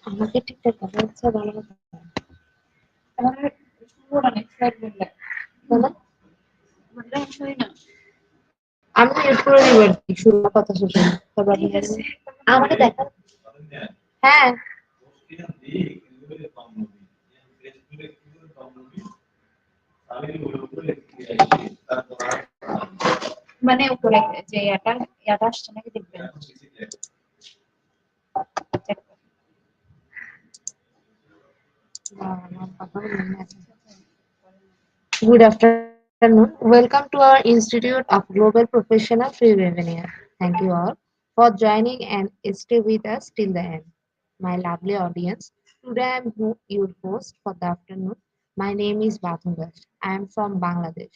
আমাকে ঠিকঠাক কথা হচ্ছে ভালো কথা আমার পুরো এক্সাইটমেন্ট লাগে বলো বললে শুনি না আমি মিউট করে দিব আর কি শুরু কথা শুনতে তারপর আমাকে দেখা হ্যাঁ মানে উপরে যে এটা আসছে নাকি দেখবেন Good afternoon. Welcome to our Institute of Global Professional Free Webinar. Thank you all for joining and stay with us till the end. My lovely audience, today I am your host for the afternoon. My name is Batungash. I am from Bangladesh.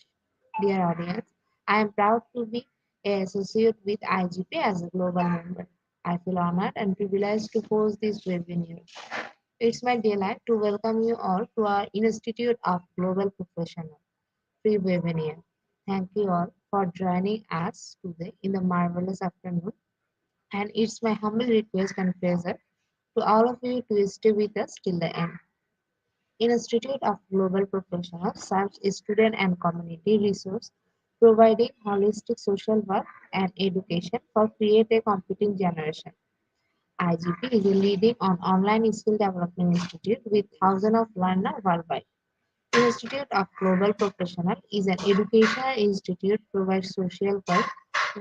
Dear audience, I am proud to be an associate with IGP as a global member. I feel honored and privileged to host this webinar. It's my delight to welcome you all to our Institute of Global Professional Free Webinar. Thank you all for joining us today in the marvelous afternoon. And it's my humble request and pleasure to all of you to stay with us till the end. Institute of Global Professionals serves student and community resource, providing holistic social work and education for create a competing generation. IGP is a leading on online skill development institute with thousands of learners worldwide. Institute of Global Professional is an educational institute provides social work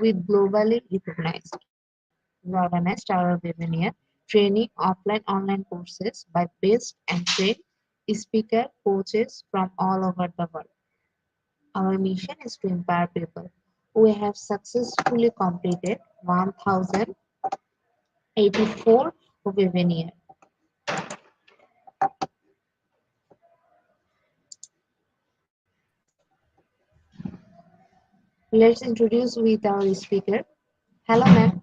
with globally recognized. We organized our webinar training offline online courses by best and trained speaker coaches from all over the world. Our mission is to empower people. We have successfully completed 1084 webinars. Let's introduce with our speaker. Hello, ma'am.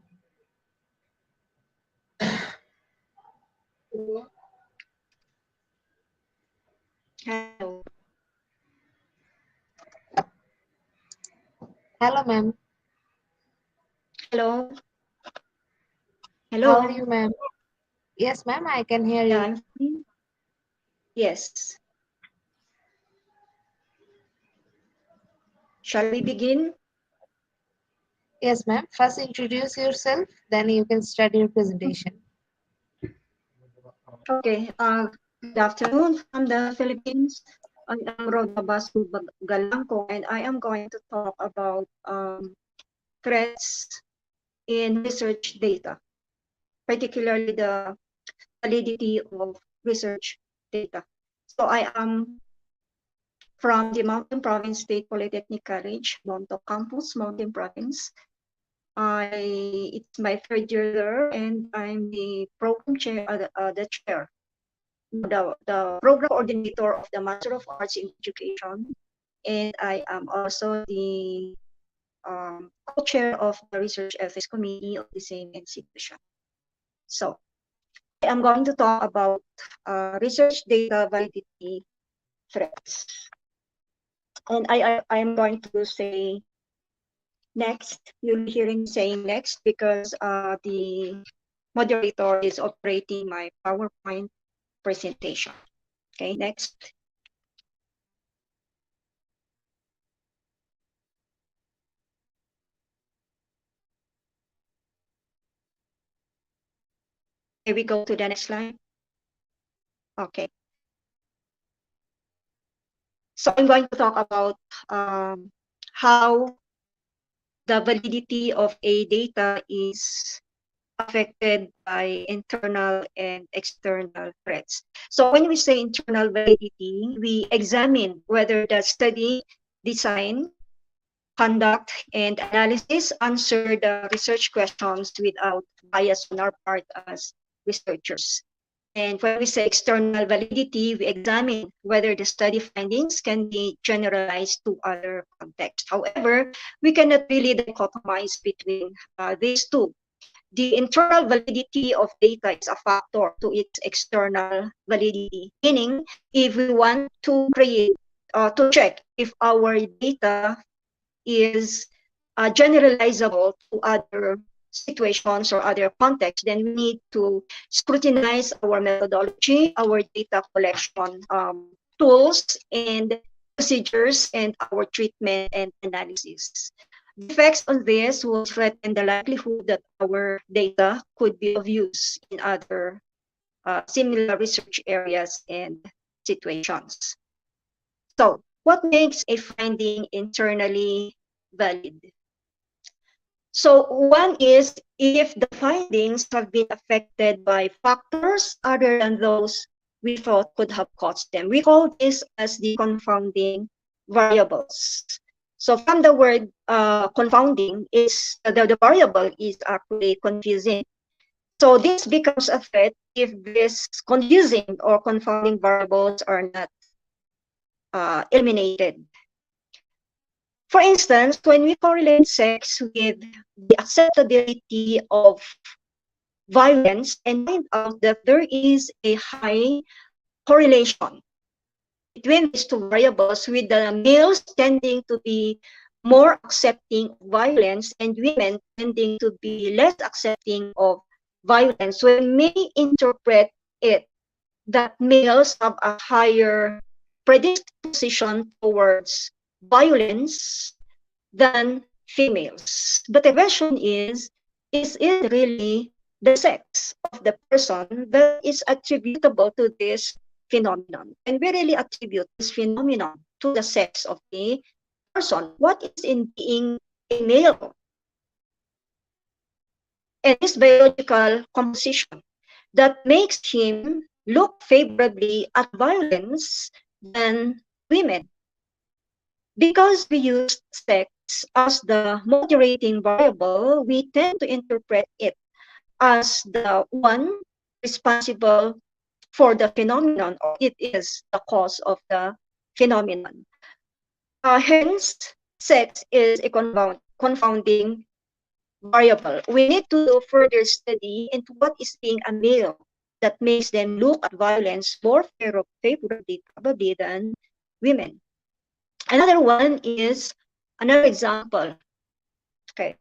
Hello. Hello, ma'am. Hello. How are Hello. you, ma'am? Yes, ma'am, I can hear Yeah, you. I'm fine. Yes. Shall we begin? Yes, ma'am. First, introduce yourself, then you can start your presentation. Okay. Good afternoon from the Philippines. I am Roda Basco Galanco, and I am going to talk about threats in research data, particularly the validity of research data. So I am from the Mountain Province State Polytechnic College, Bonto Campus, Mountain Province. It's my third year there, and I'm the program chair, the chair, the program coordinator of the Master of Arts in Education, and I am also the co-chair of the Research Ethics Committee of the same institution. So I am going to talk about research data validity threats, and I am going to say next. You'll be hearing me saying next because the moderator is operating my PowerPoint presentation. Okay, next. Here we go to the next slide. Okay. So I'm going to talk about how the validity of a data is affected by internal and external threats. So when we say internal validity, we examine whether the study design, conduct, and analysis answer the research questions without bias on our part as researchers. And when we say external validity, we examine whether the study findings can be generalized to other contexts. However, we cannot really dichotomize between these two. The internal validity of data is a factor to its external validity, meaning if we want to create, to check if our data is generalizable to other situations or other contexts, then we need to scrutinize our methodology, our data collection tools and procedures, and our treatment and analysis. The effects on this will threaten the likelihood that our data could be of use in other similar research areas and situations. So, what makes a finding internally valid? So, one is if the findings have been affected by factors other than those we thought could have caused them. We call this as the confounding variables. So, from the word confounding, is the variable is actually confusing. So, this becomes a threat if these confusing or confounding variables are not eliminated. For instance, when we correlate sex with the acceptability of violence and find out that there is a high correlation between these two variables, with the males tending to be more accepting of violence and women tending to be less accepting of violence, we may interpret it that males have a higher predisposition towards violence than females. But the question is it really the sex of the person that is attributable to this phenomenon? And we really attribute this phenomenon to the sex of the person. What is in being a male and his biological composition that makes him look favorably at violence than women? Because we use sex as the moderating variable, we tend to interpret it as the one responsible for the phenomenon, or it is the cause of the phenomenon. Hence, sex is a confounding variable. We need to do further study into what is being a male that makes them look at violence more favorably probably than women. Another example. Okay,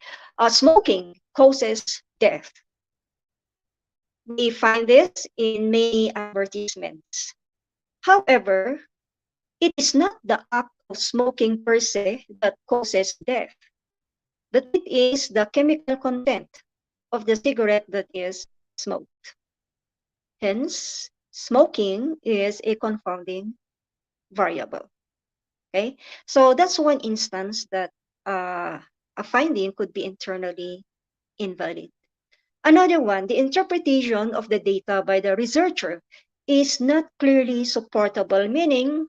smoking causes death. We find this in many advertisements. However, it is not the act of smoking per se that causes death, but it is the chemical content of the cigarette that is smoked. Hence, smoking is a confounding variable. Okay, so that's one instance that a finding could be internally invalid. Another one, the interpretation of the data by the researcher is not clearly supportable, meaning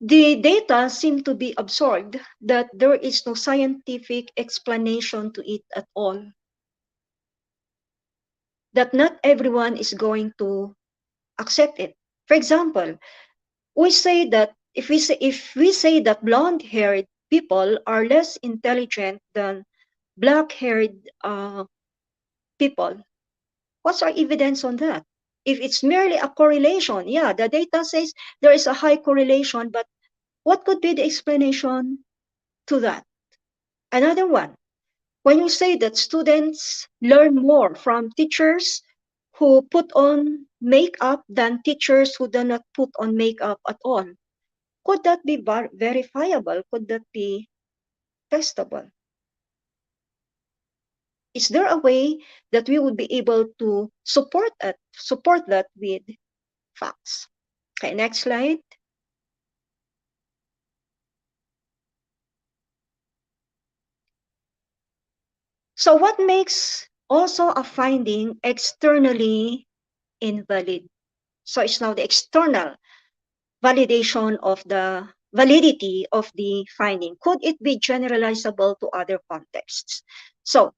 the data seem to be absorbed, that there is no scientific explanation to it at all, that not everyone is going to accept it. For example, we say that if we say that blonde-haired people are less intelligent than black-haired people, what's our evidence on that? If it's merely a correlation, yeah, the data says there is a high correlation, but what could be the explanation to that? Another one, when you say that students learn more from teachers who put on makeup than teachers who do not put on makeup at all, could that be verifiable? Could that be testable? Is there a way that we would be able to support that with facts? Okay, next slide. So what makes also a finding externally invalid? So it's now the external validation of the validity of the finding. Could it be generalizable to other contexts? So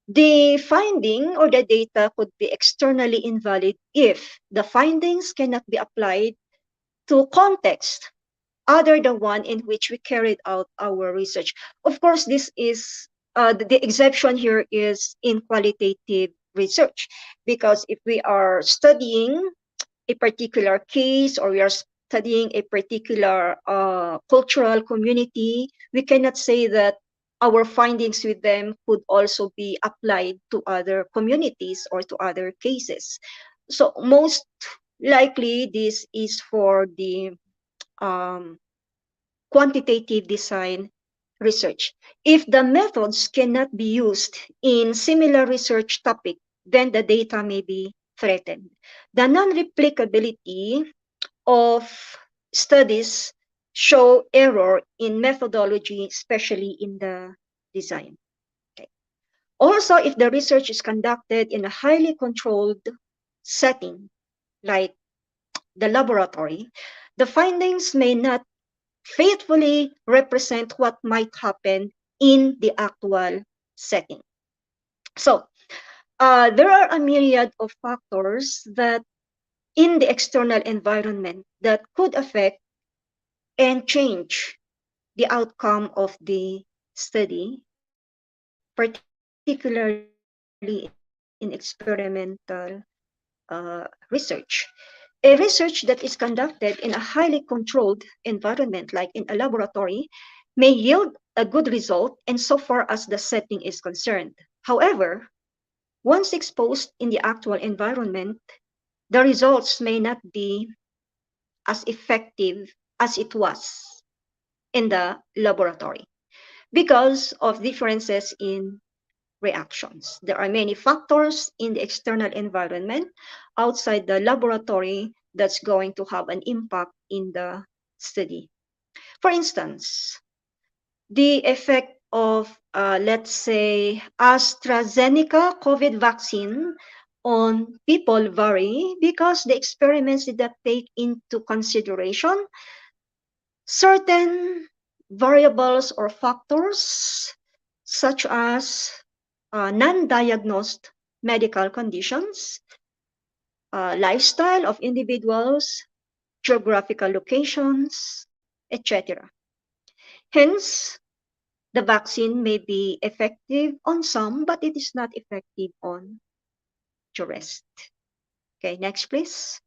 the finding or the data could be externally invalid if the findings cannot be applied to context other than one in which we carried out our research. Of course, this is the exception here is in qualitative research, because if we are studying a particular case or we are studying a particular cultural community, we cannot say that our findings with them could also be applied to other communities or to other cases. So most likely this is for the um, quantitative design research. If the methods cannot be used in similar research topic, then the data may be threatened. The non-replicability of studies show error in methodology, especially in the design. Okay. Also, if the research is conducted in a highly controlled setting, like the laboratory, the findings may not faithfully represent what might happen in the actual setting. So, there are a myriad of factors that in the external environment that could affect and change the outcome of the study, particularly in experimental research. A research that is conducted in a highly controlled environment, like in a laboratory, may yield a good result insofar as the setting is concerned. However, once exposed in the actual environment, the results may not be as effective as it was in the laboratory because of differences in reactions. There are many factors in the external environment outside the laboratory that's going to have an impact in the study. For instance, the effect of, let's say, AstraZeneca COVID vaccine on people vary because the experiments did not take into consideration certain variables or factors such as non-diagnosed medical conditions, lifestyle of individuals, geographical locations, etc. Hence, the vaccine may be effective on some, but it is not effective on the rest. Okay, next please.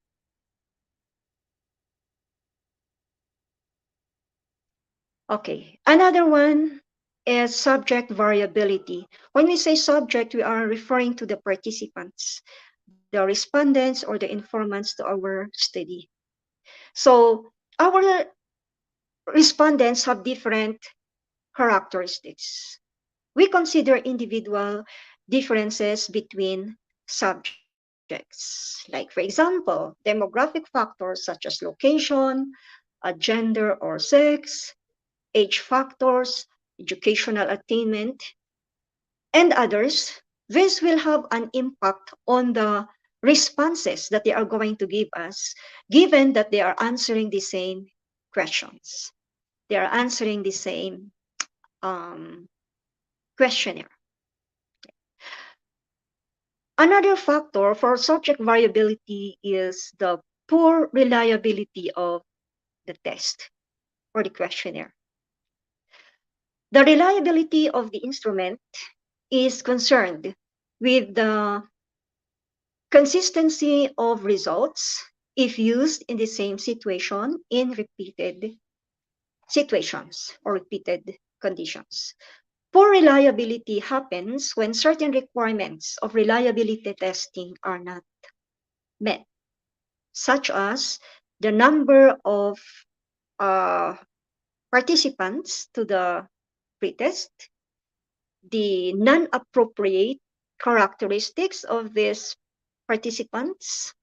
Okay, another one is subject variability. When we say subject, we are referring to the participants, the respondents or the informants to our study. So our respondents have different characteristics. We consider individual differences between subjects. Like, for example, demographic factors such as location, gender or sex, age factors, educational attainment, and others. This will have an impact on the responses that they are going to give us, given that they are answering the same questions. They are answering the same um, questionnaire. Another factor for subject variability is the poor reliability of the test or the questionnaire. The reliability of the instrument is concerned with the consistency of results if used in the same situation in repeated situations or repeated conditions. Poor reliability happens when certain requirements of reliability testing are not met, such as the number of uh, participants to the pretest, the non-appropriate characteristics of these participants,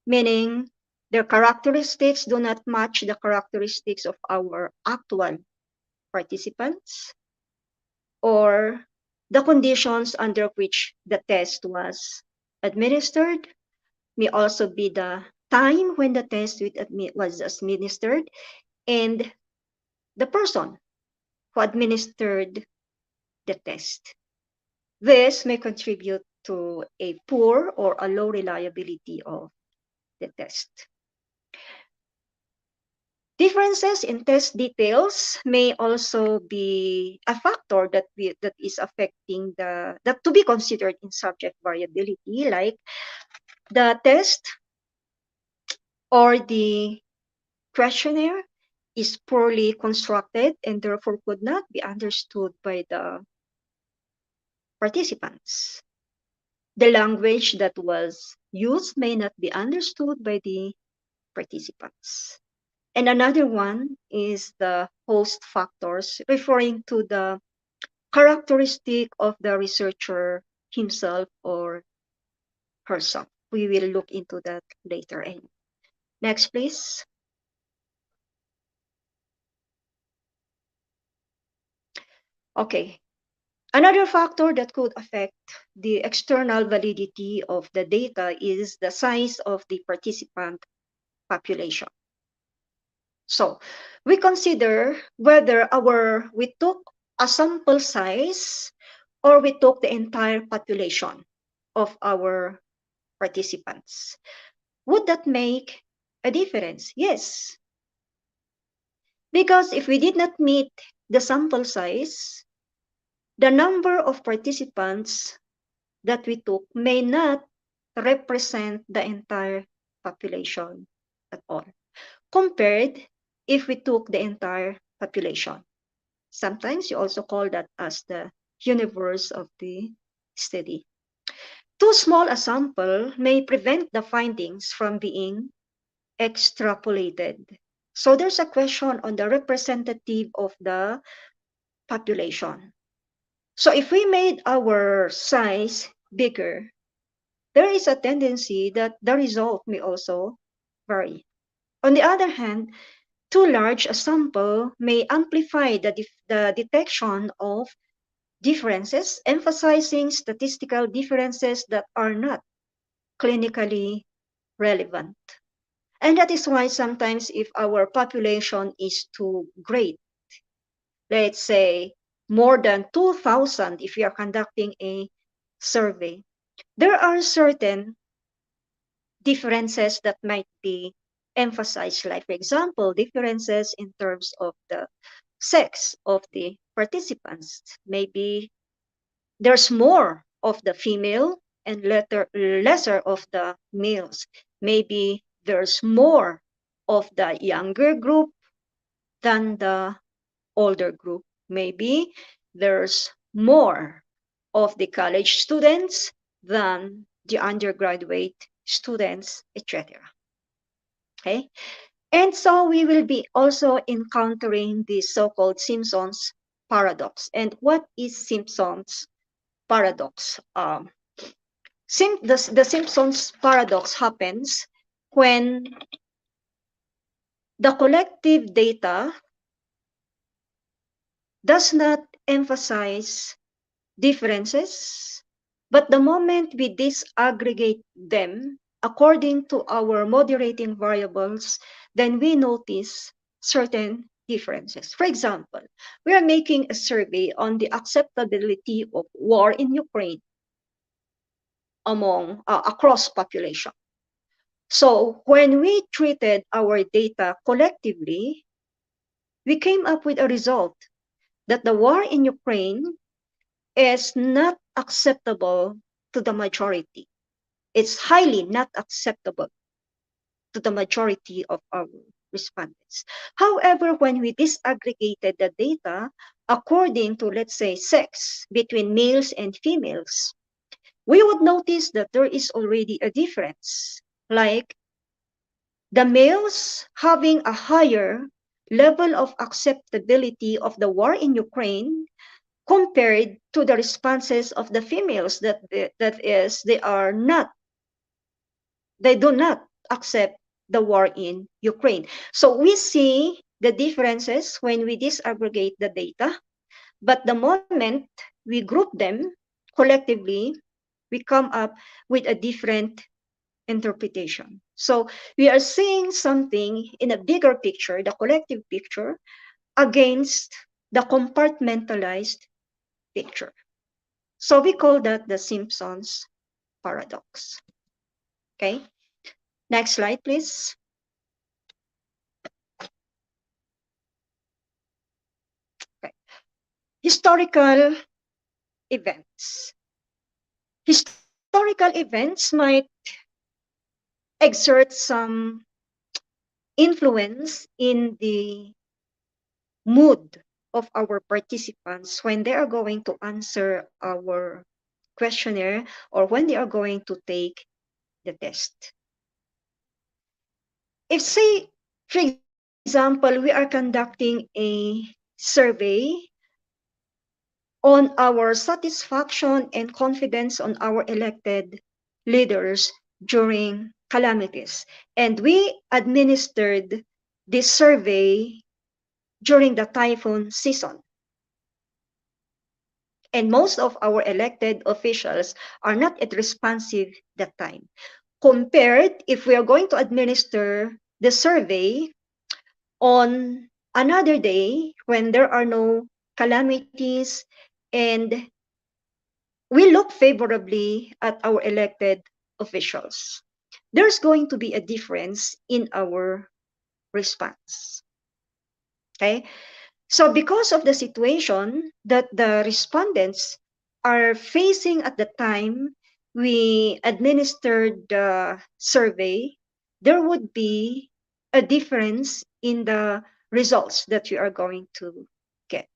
meaning their characteristics do not match the characteristics of our actual participants, or the conditions under which the test was administered, may also be the time when the test was administered, and the person who administered the test. This may contribute to a poor or a low reliability of the test. Differences in test details may also be a factor that is affecting that to be considered in subject variability, like the test or the questionnaire is poorly constructed and therefore could not be understood by the participants. The language that was used may not be understood by the participants. And another one is the host factors, referring to the characteristic of the researcher himself or herself. We will look into that later. And next, please. Okay. Another factor that could affect the external validity of the data is the size of the participant population. So we consider whether we took a sample size or we took the entire population of our participants. Would that make a difference? Yes. Because if we did not meet the sample size, the number of participants that we took may not represent the entire population at all, compared if we took the entire population. Sometimes you also call that as the universe of the study. Too small a sample may prevent the findings from being extrapolated. So there's a question on the representative of the population. So if we made our size bigger, there is a tendency that the result may also vary. On the other hand, too large a sample may amplify the detection of differences, emphasizing statistical differences that are not clinically relevant. And that is why sometimes if our population is too great, let's say more than 2,000 if we are conducting a survey, there are certain differences that might be emphasized, like, for example, differences in terms of the sex of the participants. Maybe there's more of the female and lesser of the males. Maybe there's more of the younger group than the older group. Maybe there's more of the college students than the undergraduate students, etc. Okay? And so we will be also encountering the so-called Simpson's paradox. And what is Simpson's paradox? The Simpson's paradox happens when the collective data does not emphasize differences, but the moment we disaggregate them according to our moderating variables, then we notice certain differences. For example, we are making a survey on the acceptability of war in Ukraine across population. So when we treated our data collectively, we came up with a result that the war in Ukraine is not acceptable to the majority. It's highly not acceptable to the majority of our respondents. However, when we disaggregated the data according to, let's say, sex between males and females, we would notice that there is already a difference. Like the males having a higher level of acceptability of the war in Ukraine compared to the responses of the females they do not accept the war in Ukraine. So we see the differences when we disaggregate the data, but the moment we group them collectively, we come up with a different interpretation. So we are seeing something in a bigger picture, the collective picture, against the compartmentalized picture. So we call that the Simpson's paradox. Okay, next slide, please. Okay. Historical events. Historical events might exert some influence in the mood of our participants when they are going to answer our questionnaire or when they are going to take the test. If, say, for example, we are conducting a survey on our satisfaction and confidence on our elected leaders during calamities, and we administered this survey during the typhoon season, and most of our elected officials are not at responsive that time. Compared if we are going to administer the survey on another day when there are no calamities and we look favorably at our elected officials, there's going to be a difference in our response. Okay? So because of the situation that the respondents are facing at the time we administered the survey, there would be a difference in the results that we are going to get.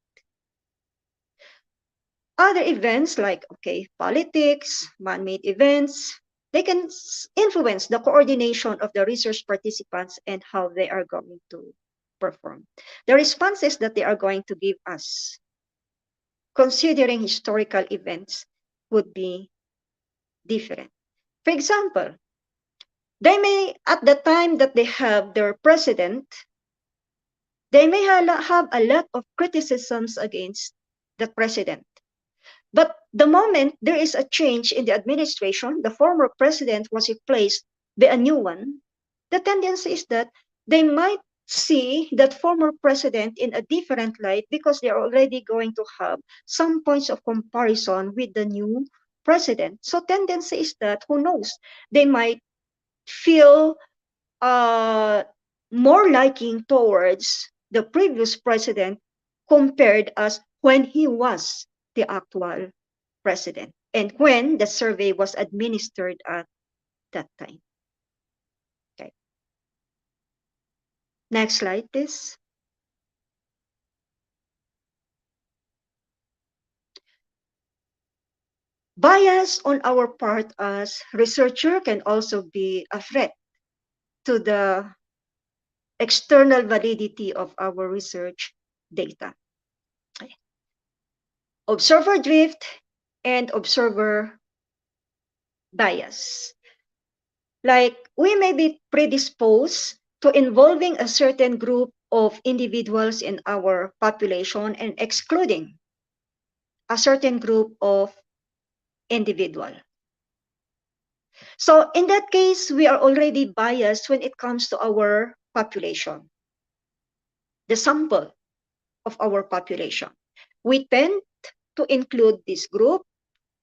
Other events like, okay, politics, man-made events, they can influence the coordination of the research participants and how they are going to perform. The responses that they are going to give us, considering historical events, would be different. For example, they may, at the time that they have their president, they may have a lot of criticisms against the president. But the moment there is a change in the administration, the former president was replaced by a new one, the tendency is that they might see that former president in a different light because they are already going to have some points of comparison with the new president. So tendency is that, who knows, they might feel uh, more liking towards the previous president compared as when he was the actual president and when the survey was administered at that time. Okay. Next slide, please. Bias on our part as researcher can also be a threat to the external validity of our research data. Observer drift and observer bias. Like, we may be predisposed to involving a certain group of individuals in our population and excluding a certain group of individual. So in that case, we are already biased when it comes to our population, the sample of our population. We tend to include this group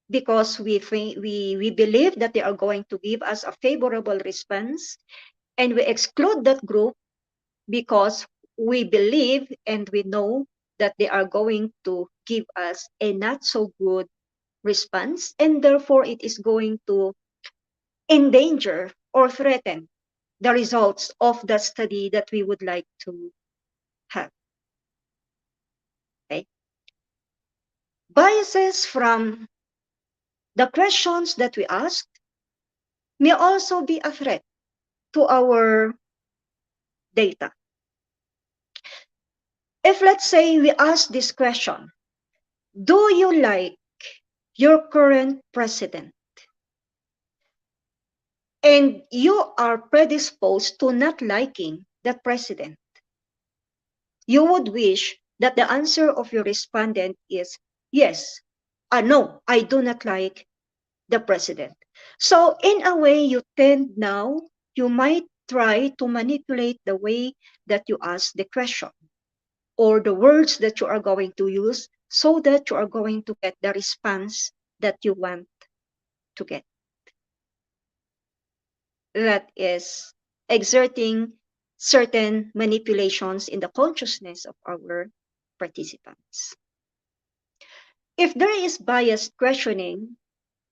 because we believe that they are going to give us a favorable response, and we exclude that group because we believe and we know that they are going to give us a not so good response, and therefore it is going to endanger or threaten the results of the study that we would like to have. Okay? Biases from the questions that we asked may also be a threat to our data. If, let's say, we ask this question, do you like your current president? And you are predisposed to not liking that president, you would wish that the answer of your respondent is yes, no, I do not like the president. So in a way, you tend now, you might try to manipulate the way that you ask the question or the words that you are going to use so that you are going to get the response that you want to get. That is exerting certain manipulations in the consciousness of our participants. If there is biased questioning,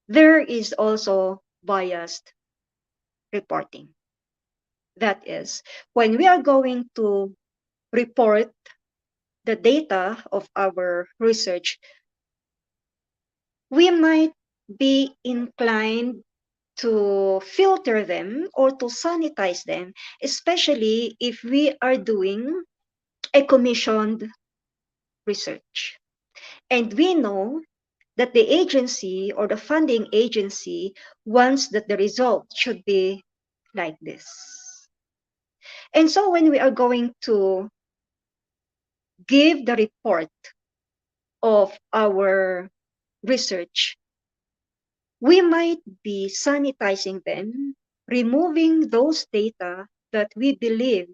there is also biased reporting. That is, when we are going to report the data of our research, we might be inclined to filter them or to sanitize them, especially if we are doing a commissioned research. And we know that the agency or the funding agency wants that the result should be like this. And so when we are going to give the report of our research, we might be sanitizing them, removing those data that we believe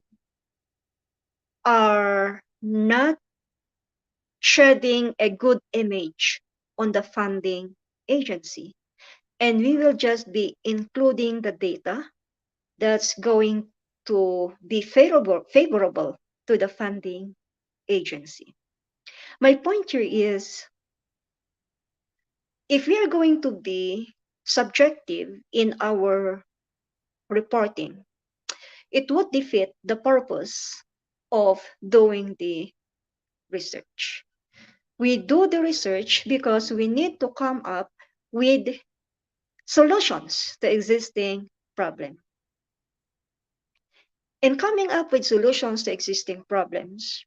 are not shedding a good image on the funding agency. And we will just be including the data that's going to be favorable to the funding agency. My point here is, if we are going to be subjective in our reporting, it would defeat the purpose of doing the research. We do the research because we need to come up with solutions to existing problem. And coming up with solutions to existing problems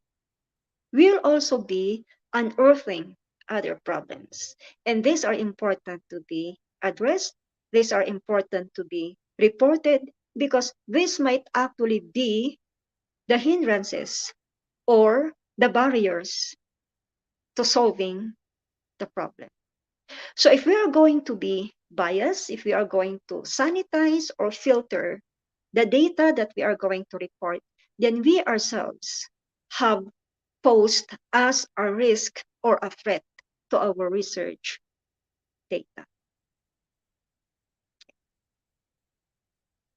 will also be unearthing other problems. And these are important to be addressed. These are important to be reported because this might actually be the hindrances or the barriers to solving the problem. So if we are going to be biased, if we are going to sanitize or filter the data that we are going to report, then we ourselves have posed as a risk or a threat to our research data.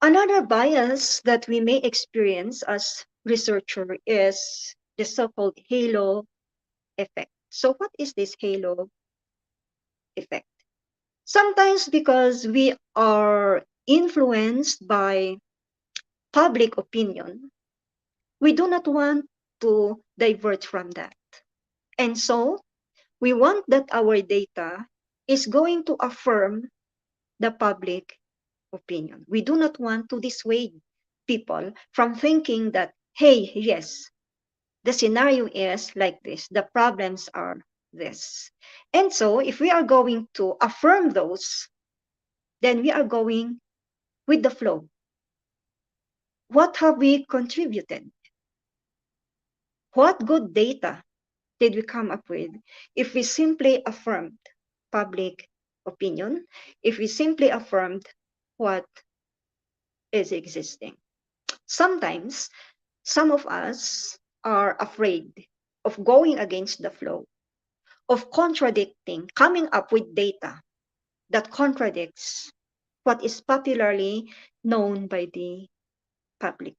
Another bias that we may experience as researcher is the so-called halo effect. So what is this halo effect? Sometimes because we are influenced by public opinion, we do not want to divert from that. And so we want that our data is going to affirm the public opinion. We do not want to dissuade people from thinking that, hey, yes, the scenario is like this, the problems are this. And so if we are going to affirm those, then we are going with the flow. What have we contributed? What good data did we come up with if we simply affirmed public opinion, if we simply affirmed what is existing? Sometimes some of us are afraid of going against the flow, of contradicting, coming up with data that contradicts what is popularly known by the public.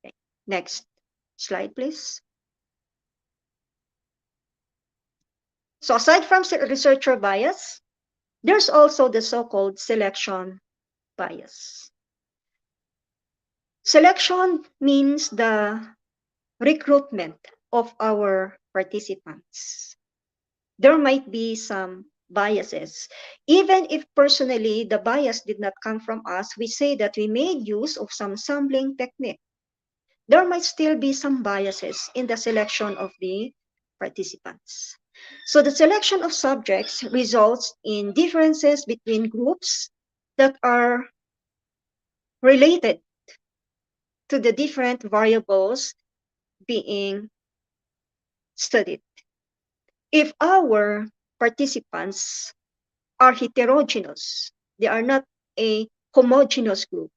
Okay. Next slide, please. So aside from researcher bias, there's also the so-called selection bias. Selection means the recruitment of our participants. There might be some biases. Even if personally the bias did not come from us, we say that we made use of some sampling technique. There might still be some biases in the selection of the participants. So the selection of subjects results in differences between groups that are related to the different variables being studied. If our participants are heterogeneous, they are not a homogeneous group,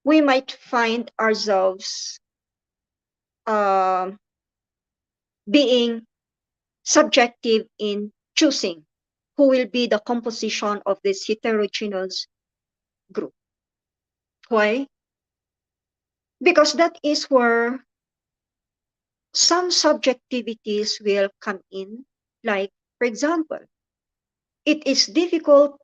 we might find ourselves uh, being subjective in choosing who will be the composition of this heterogeneous group. Why? Because that is where some subjectivities will come in. Like, for example, it is difficult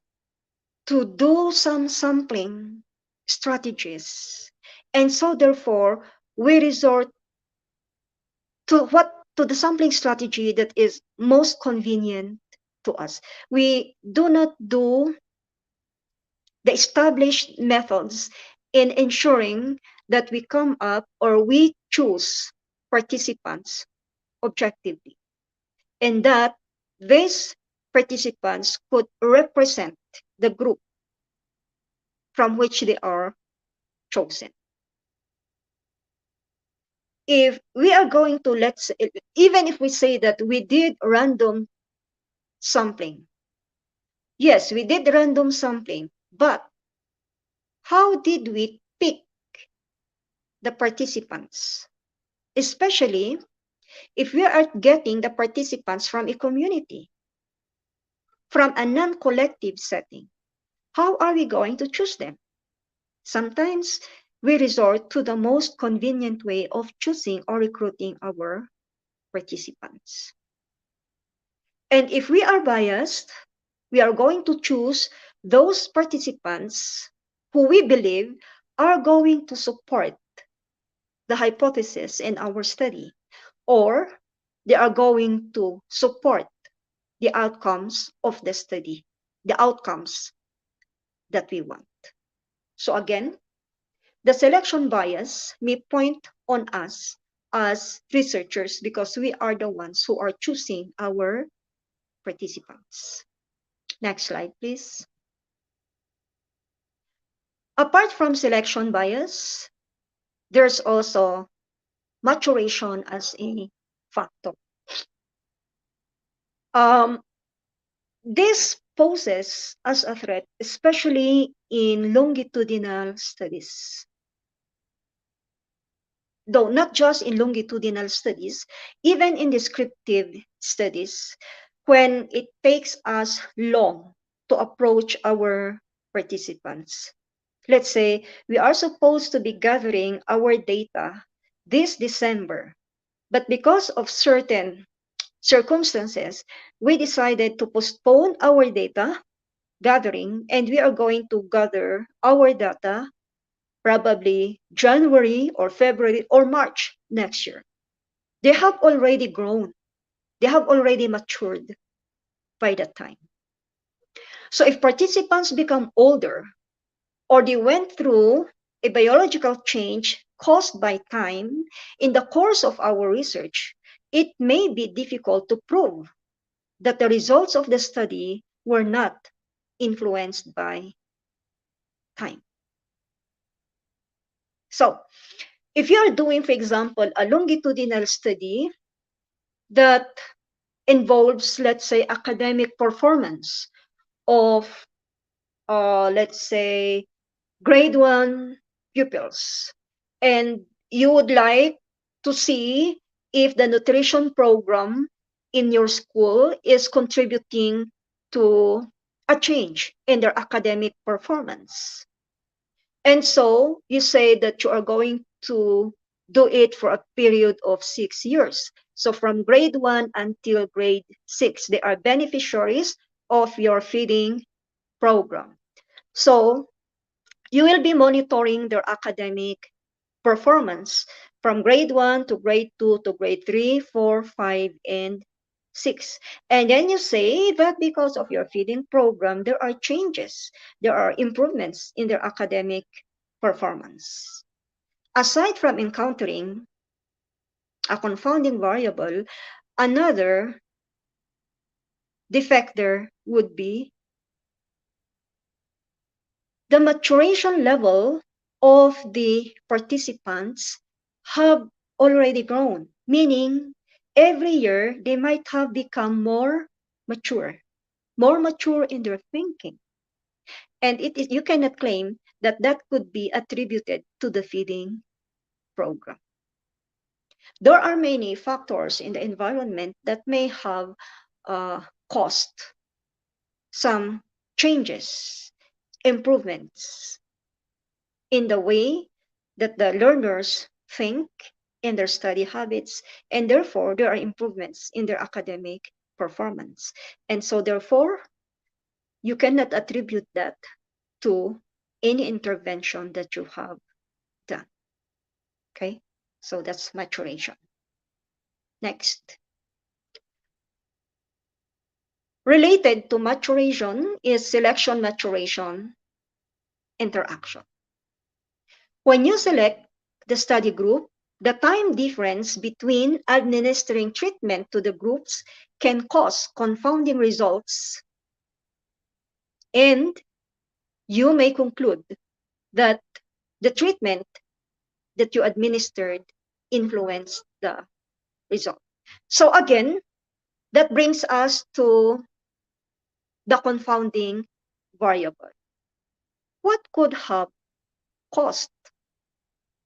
to do some sampling strategies. And so therefore, we resort to the sampling strategy that is most convenient to us. We do not do the established methods in ensuring that we come up or we choose participants objectively, and that these participants could represent the group from which they are chosen. If we are going to, even if we say that we did random sampling, yes, we did random sampling, but how did we pick the participants? Especially if we are getting the participants from a community, from a non-collective setting, how are we going to choose them? Sometimes we resort to the most convenient way of choosing or recruiting our participants. And if we are biased, we are going to choose those participants who we believe are going to support the hypothesis in our study, or they are going to support the outcomes of the study, the outcomes that we want. So again, the selection bias may point on us as researchers because we are the ones who are choosing our participants. Next slide, please. Apart from selection bias, there's also maturation as a factor. Um, this poses as a threat, especially in longitudinal studies. Though not just in longitudinal studies, even in descriptive studies, when it takes us long to approach our participants. Let's say we are supposed to be gathering our data this December, but because of certain circumstances, we decided to postpone our data gathering, and we are going to gather our data probably January or February or March next year. They have already grown. They have already matured by that time. So if participants become older or they went through a biological change caused by time in the course of our research, it may be difficult to prove that the results of the study were not influenced by time. So if you are doing, for example, a longitudinal study that involves, let's say, academic performance of, let's say, grade one pupils, and you would like to see if the nutrition program in your school is contributing to a change in their academic performance. And so you say that you are going to do it for a period of 6 years. So from grade one until grade six, they are beneficiaries of your feeding program. So you will be monitoring their academic performance from grade one to grade two to grade three, four, five, and six. And then you say that because of your feeding program, there are changes, there are improvements in their academic performance. Aside from encountering a confounding variable, another defector would be the maturation level of the participants have already grown, meaning every year they might have become more mature in their thinking. And you cannot claim that that could be attributed to the feeding program. There are many factors in the environment that may have caused some changes, improvements in the way that the learners think, in their study habits, and therefore there are improvements in their academic performance. And so therefore, you cannot attribute that to any intervention that you have done. Okay? So that's maturation. Next. Related to maturation is selection maturation interaction. When you select the study group, the time difference between administering treatment to the groups can cause confounding results, and you may conclude that the treatment that you administered influenced the result. So again, that brings us to the confounding variable. What could have caused,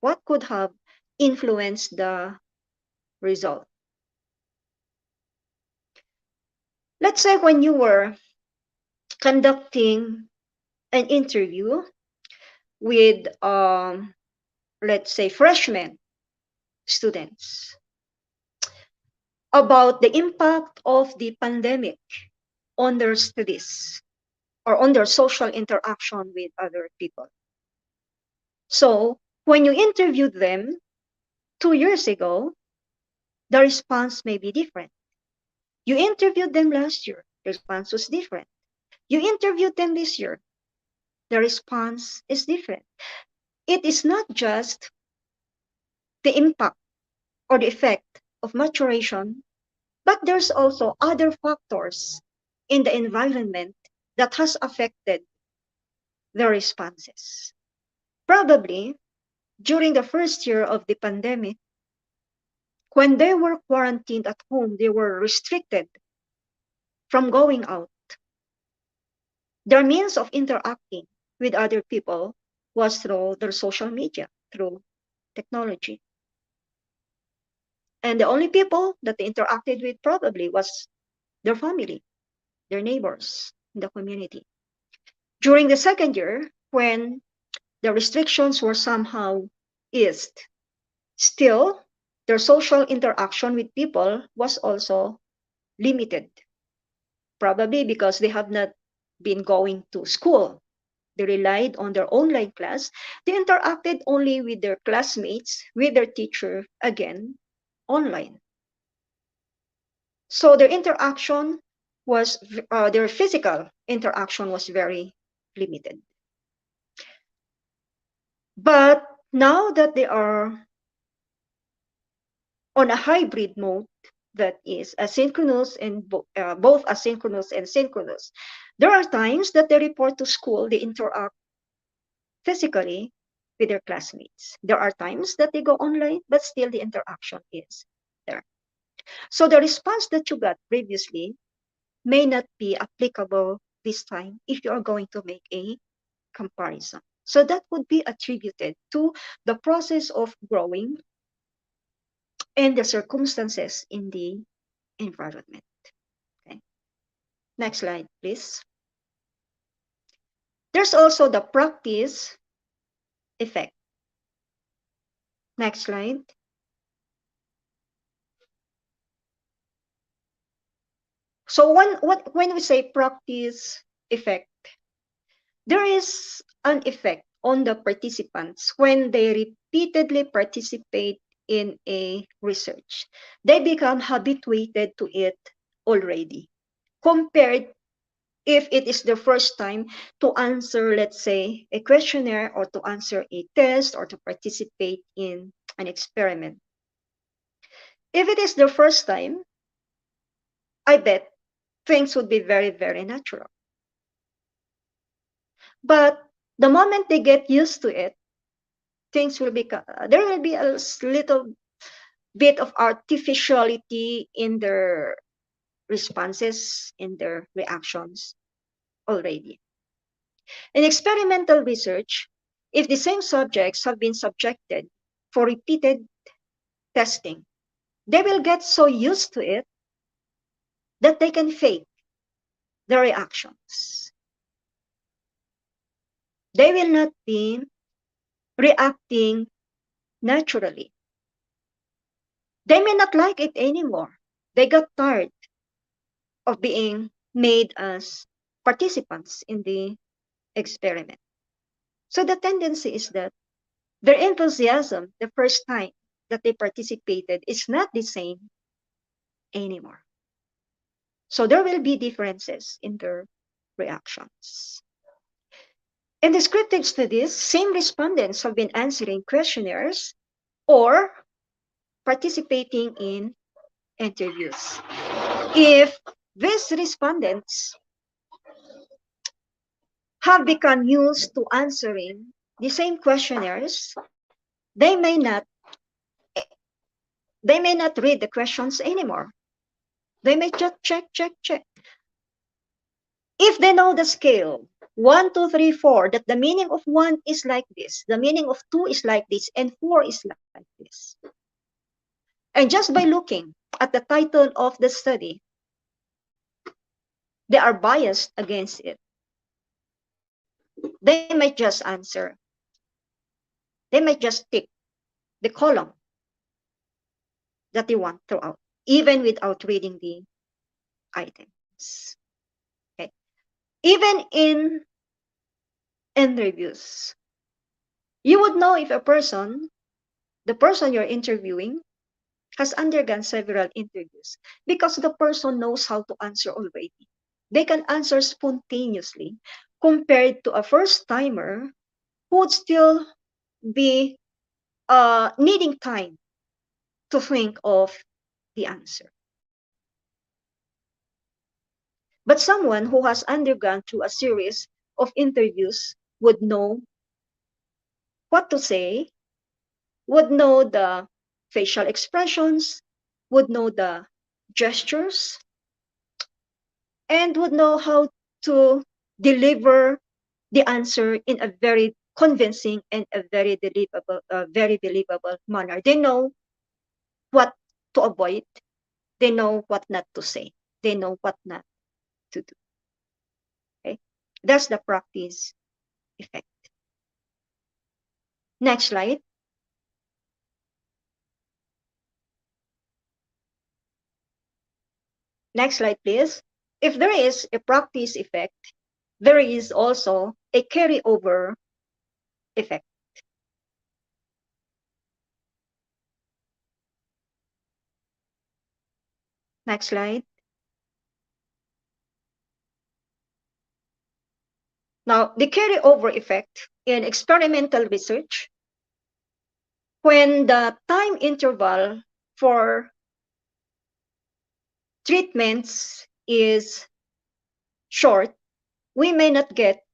what could have influenced the result? Let's say when you were conducting an interview with, let's say, freshman students about the impact of the pandemic on their studies or on their social interaction with other people. So when you interviewed them 2 years ago, the response may be different. You interviewed them last year, the response was different. You interviewed them this year, the response is different. It is not just the impact or the effect of maturation, but there's also other factors in the environment that has affected the responses. Probably during the first year of the pandemic, when they were quarantined at home, they were restricted from going out. Their means of interacting with other people was through their social media, through technology. And the only people that they interacted with probably was their family, their neighbors in the community. During the second year, when the restrictions were somehow eased, still their social interaction with people was also limited, probably because they have not been going to school. They relied on their online class. They interacted only with their classmates, with their teacher, again, online. So their interaction was, their physical interaction was very limited. But now that they are on a hybrid mode, that is asynchronous and both asynchronous and synchronous, there are times that they report to school, they interact physically with their classmates. There are times that they go online, but still the interaction is there. So the response that you got previously may not be applicable this time if you are going to make a comparison. So that would be attributed to the process of growing and the circumstances in the environment. Okay. Next slide, please. There's also the practice effect. Next slide. So when we say practice effect, there is an effect on the participants when they repeatedly participate in a research. They become habituated to it already, compared if it is the first time to answer, let's say, a questionnaire or to answer a test or to participate in an experiment. If it is the first time, I bet things would be very, very natural. But the moment they get used to it, things will become, there will be a little bit of artificiality in their responses, in their reactions already. In experimental research, if the same subjects have been subjected for repeated testing, they will get so used to it that they can fake the reactions. They will not be reacting naturally. They may not like it anymore. They got tired of being made as participants in the experiment. So the tendency is that their enthusiasm the first time that they participated is not the same anymore. So there will be differences in their reactions. In descriptive studies, same respondents have been answering questionnaires or participating in interviews. If these respondents have become used to answering the same questionnaires, they may not they may not read the questions anymore. They may just check. If they know the scale 1, 2, 3, 4, that the meaning of 1 is like this, the meaning of 2 is like this, and 4 is like this. And just by looking at the title of the study, they are biased against it. They might just answer. They might just tick the column that they want throughout, even without reading the items. Okay. Even in interviews, you would know if the person you're interviewing, has undergone several interviews because the person knows how to answer already. They can answer spontaneously compared to a first timer who would still be needing time to think of the answer. But someone who has undergone through a series of interviews would know what to say, would know the facial expressions, would know the gestures, and would know how to deliver the answer in a very convincing and a very believable manner. They know what to avoid. They know what not to say. They know what not to do. Okay, that's the practice effect. Next slide. Next slide, please. If there is a practice effect, there is also a carryover effect. Next slide. Now, the carryover effect in experimental research, when the time interval for treatments is short, we may not get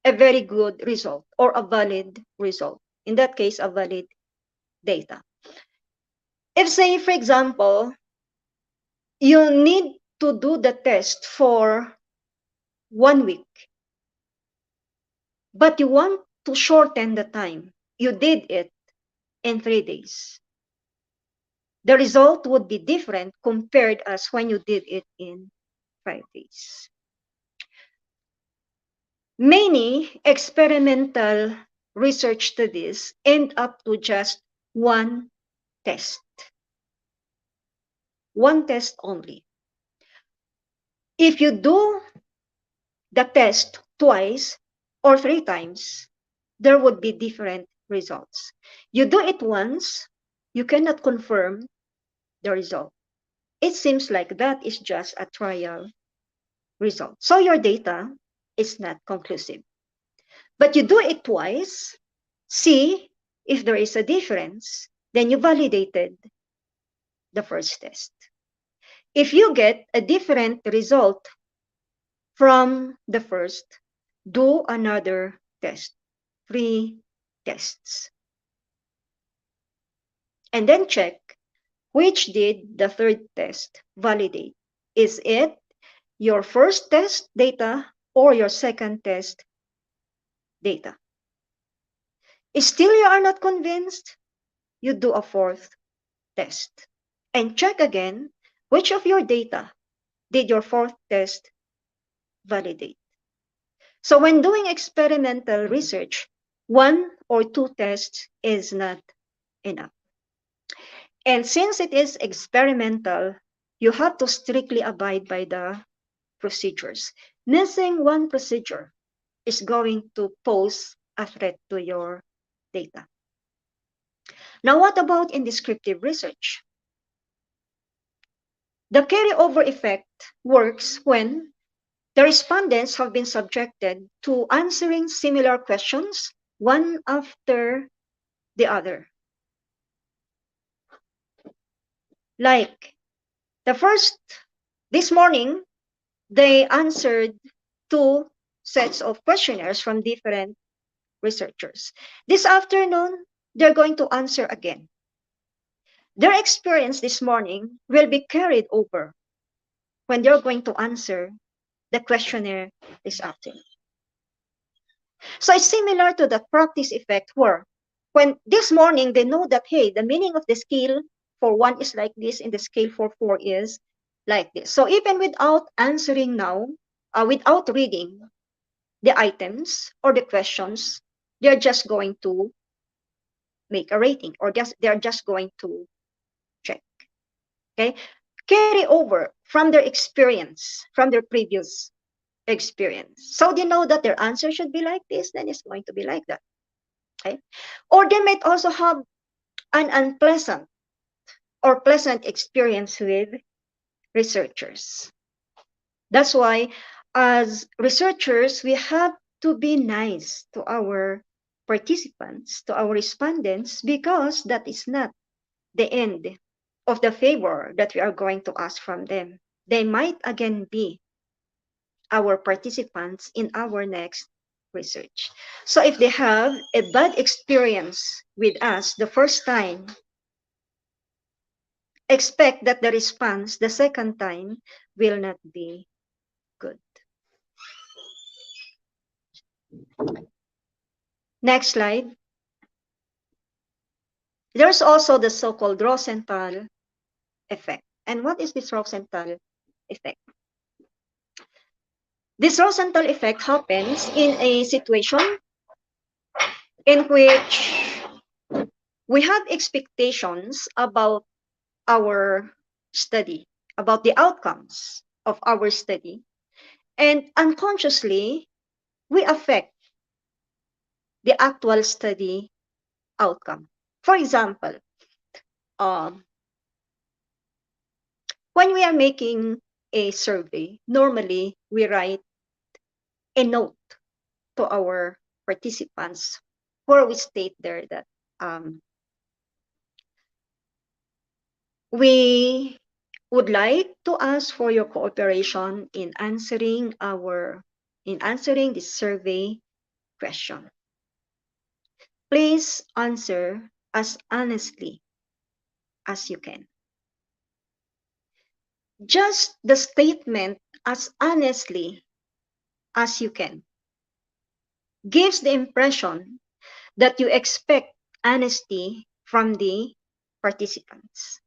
a very good result or a valid result. In that case, a valid data. If, say, for example, you need to do the test for 1 week, but you want to shorten the time, you did it in 3 days. The result would be different compared as when you did it in 5 days. Many experimental research studies end up to just one test. One test only. If you do the test twice or 3 times, there would be different results. You do it once, you cannot confirm the result. It seems like that is just a trial result. So your data is not conclusive. But you do it twice, see if there is a difference, then you validated the first test. If you get a different result from the first, do another test, 3 tests. And then check which did the third test validate. Is it your first test data or your second test data? If still you are not convinced, you do a fourth test and check again which of your data did your fourth test validate. So when doing experimental research, 1 or 2 tests is not enough. And since it is experimental, you have to strictly abide by the procedures. Missing one procedure is going to pose a threat to your data. Now, what about in descriptive research? The carryover effect works when the respondents have been subjected to answering similar questions one after the other. Like the first, this morning, they answered two sets of questionnaires from different researchers. This afternoon, they're going to answer again. Their experience this morning will be carried over when they're going to answer the questionnaire this afternoon. So it's similar to the practice effect where when this morning they know that, hey, the meaning of the scale for 1 is like this and the scale for 4 is like this. So even without answering now, without reading the items or the questions, they're just going to make a rating or they're just going to check. Okay? Carry over from their experience, from their previous experience. So they know that their answer should be like this, then it's going to be like that. Okay? Or they might also have an unpleasant or pleasant experience with researchers. That's why, as researchers, we have to be nice to our participants, to our respondents, because that is not the end of the favor that we are going to ask from them. They might again be our participants in our next research. So if they have a bad experience with us the first time, expect that the response the second time will not be good. Next slide. There's also the so-called Rosenpal effect. And what is this Rosenpal effect? This Rosenthal effect happens in a situation in which we have expectations about our study, about the outcomes of our study, and unconsciously we affect the actual study outcome. For example, um, when we are making a survey, normally we write a note to our participants where we state there that we would like to ask for your cooperation in answering this survey question. Please answer as honestly as you can. Just the statement as honestly as you can gives the impression that you expect honesty from the participants.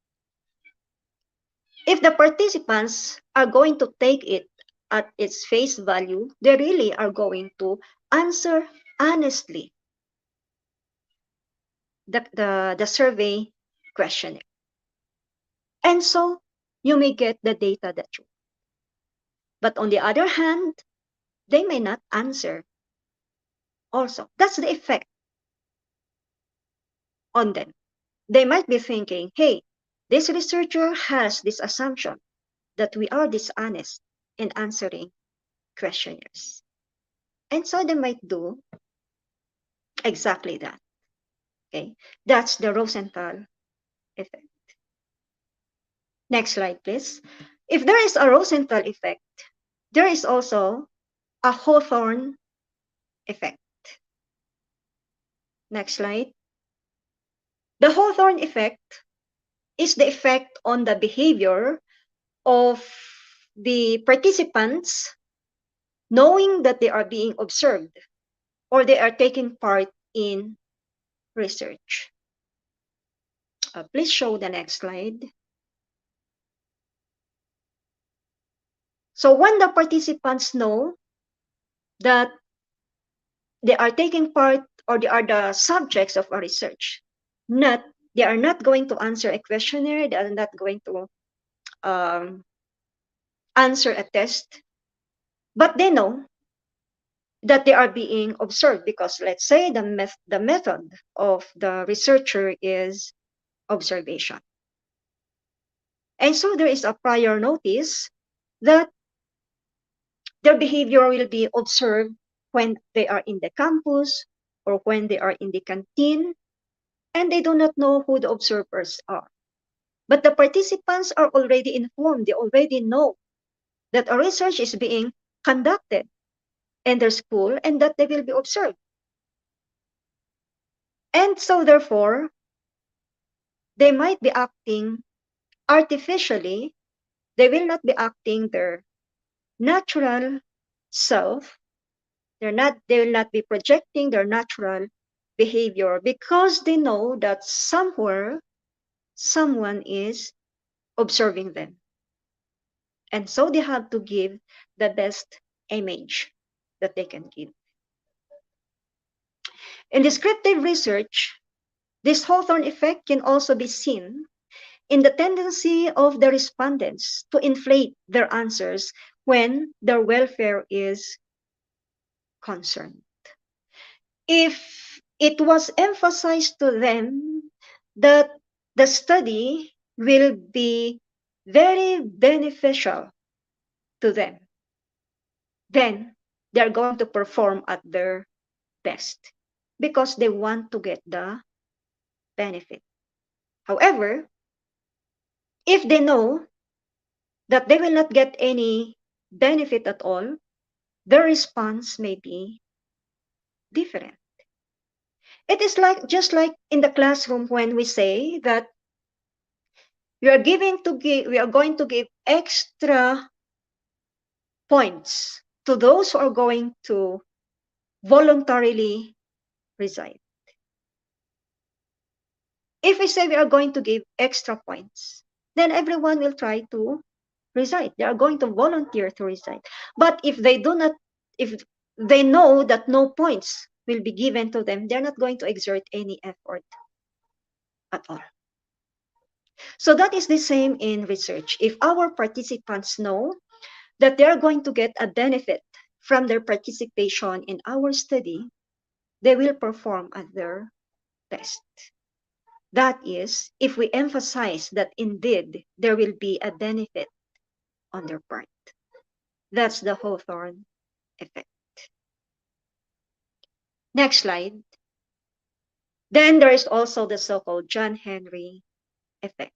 If the participants are going to take it at its face value, they really are going to answer honestly the survey questionnaire. And so you may get the data that you want. But on the other hand, they may not answer also. That's the effect on them. They might be thinking, hey, this researcher has this assumption that we are dishonest in answering questionnaires. And so they might do exactly that. Okay, that's the Rosenthal effect. Next slide, please. If there is a Rosenthal effect, there is also a Hawthorne effect. Next slide. The Hawthorne effect is the effect on the behavior of the participants knowing that they are being observed or they are taking part in research. Please show the next slide. So when the participants know that they are taking part or they are the subjects of a research, they are not going to answer a questionnaire, they are not going to answer a test, but they know that they are being observed, because let's say the method of the researcher is observation. And so there is a prior notice that their behavior will be observed when they are in the campus or when they are in the canteen, and they do not know who the observers are. But the participants are already informed, they already know that a research is being conducted in their school and that they will be observed. And so therefore, they might be acting artificially, they will not be acting their natural self. They will not be projecting their natural behavior because they know that somewhere someone is observing them. And so they have to give the best image that they can give. In descriptive research, this Hawthorne effect can also be seen in the tendency of the respondents to inflate their answers when their welfare is concerned. If it was emphasized to them that the study will be very beneficial to them, then they're going to perform at their best because they want to get the benefit. However, if they know that they will not get any benefit at all, their response may be different. It is like just like in the classroom when we say that we are going to give extra points to those who are going to voluntarily resign. If we say we are going to give extra points, then everyone will try to resign. They are going to volunteer to resign. But if they know that no points will be given to them, they're not going to exert any effort at all. So that is the same in research. If our participants know that they are going to get a benefit from their participation in our study, they will perform at their best. That is, if we emphasize that indeed there will be a benefit on their part. That's the Hawthorne effect. Next slide. Then there is also the so-called John Henry effect.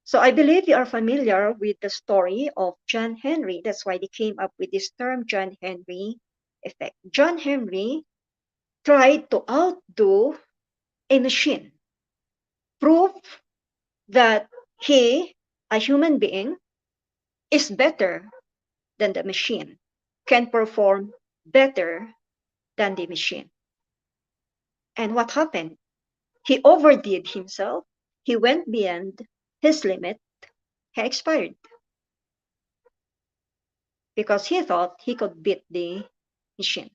So I believe you are familiar with the story of John Henry. That's why they came up with this term, John Henry effect. John Henry tried to outdo a machine, prove that he, a human being, is better than the machine, can perform better than the machine. And what happened? He overdid himself. He went beyond his limit. He expired because he thought he could beat the machine.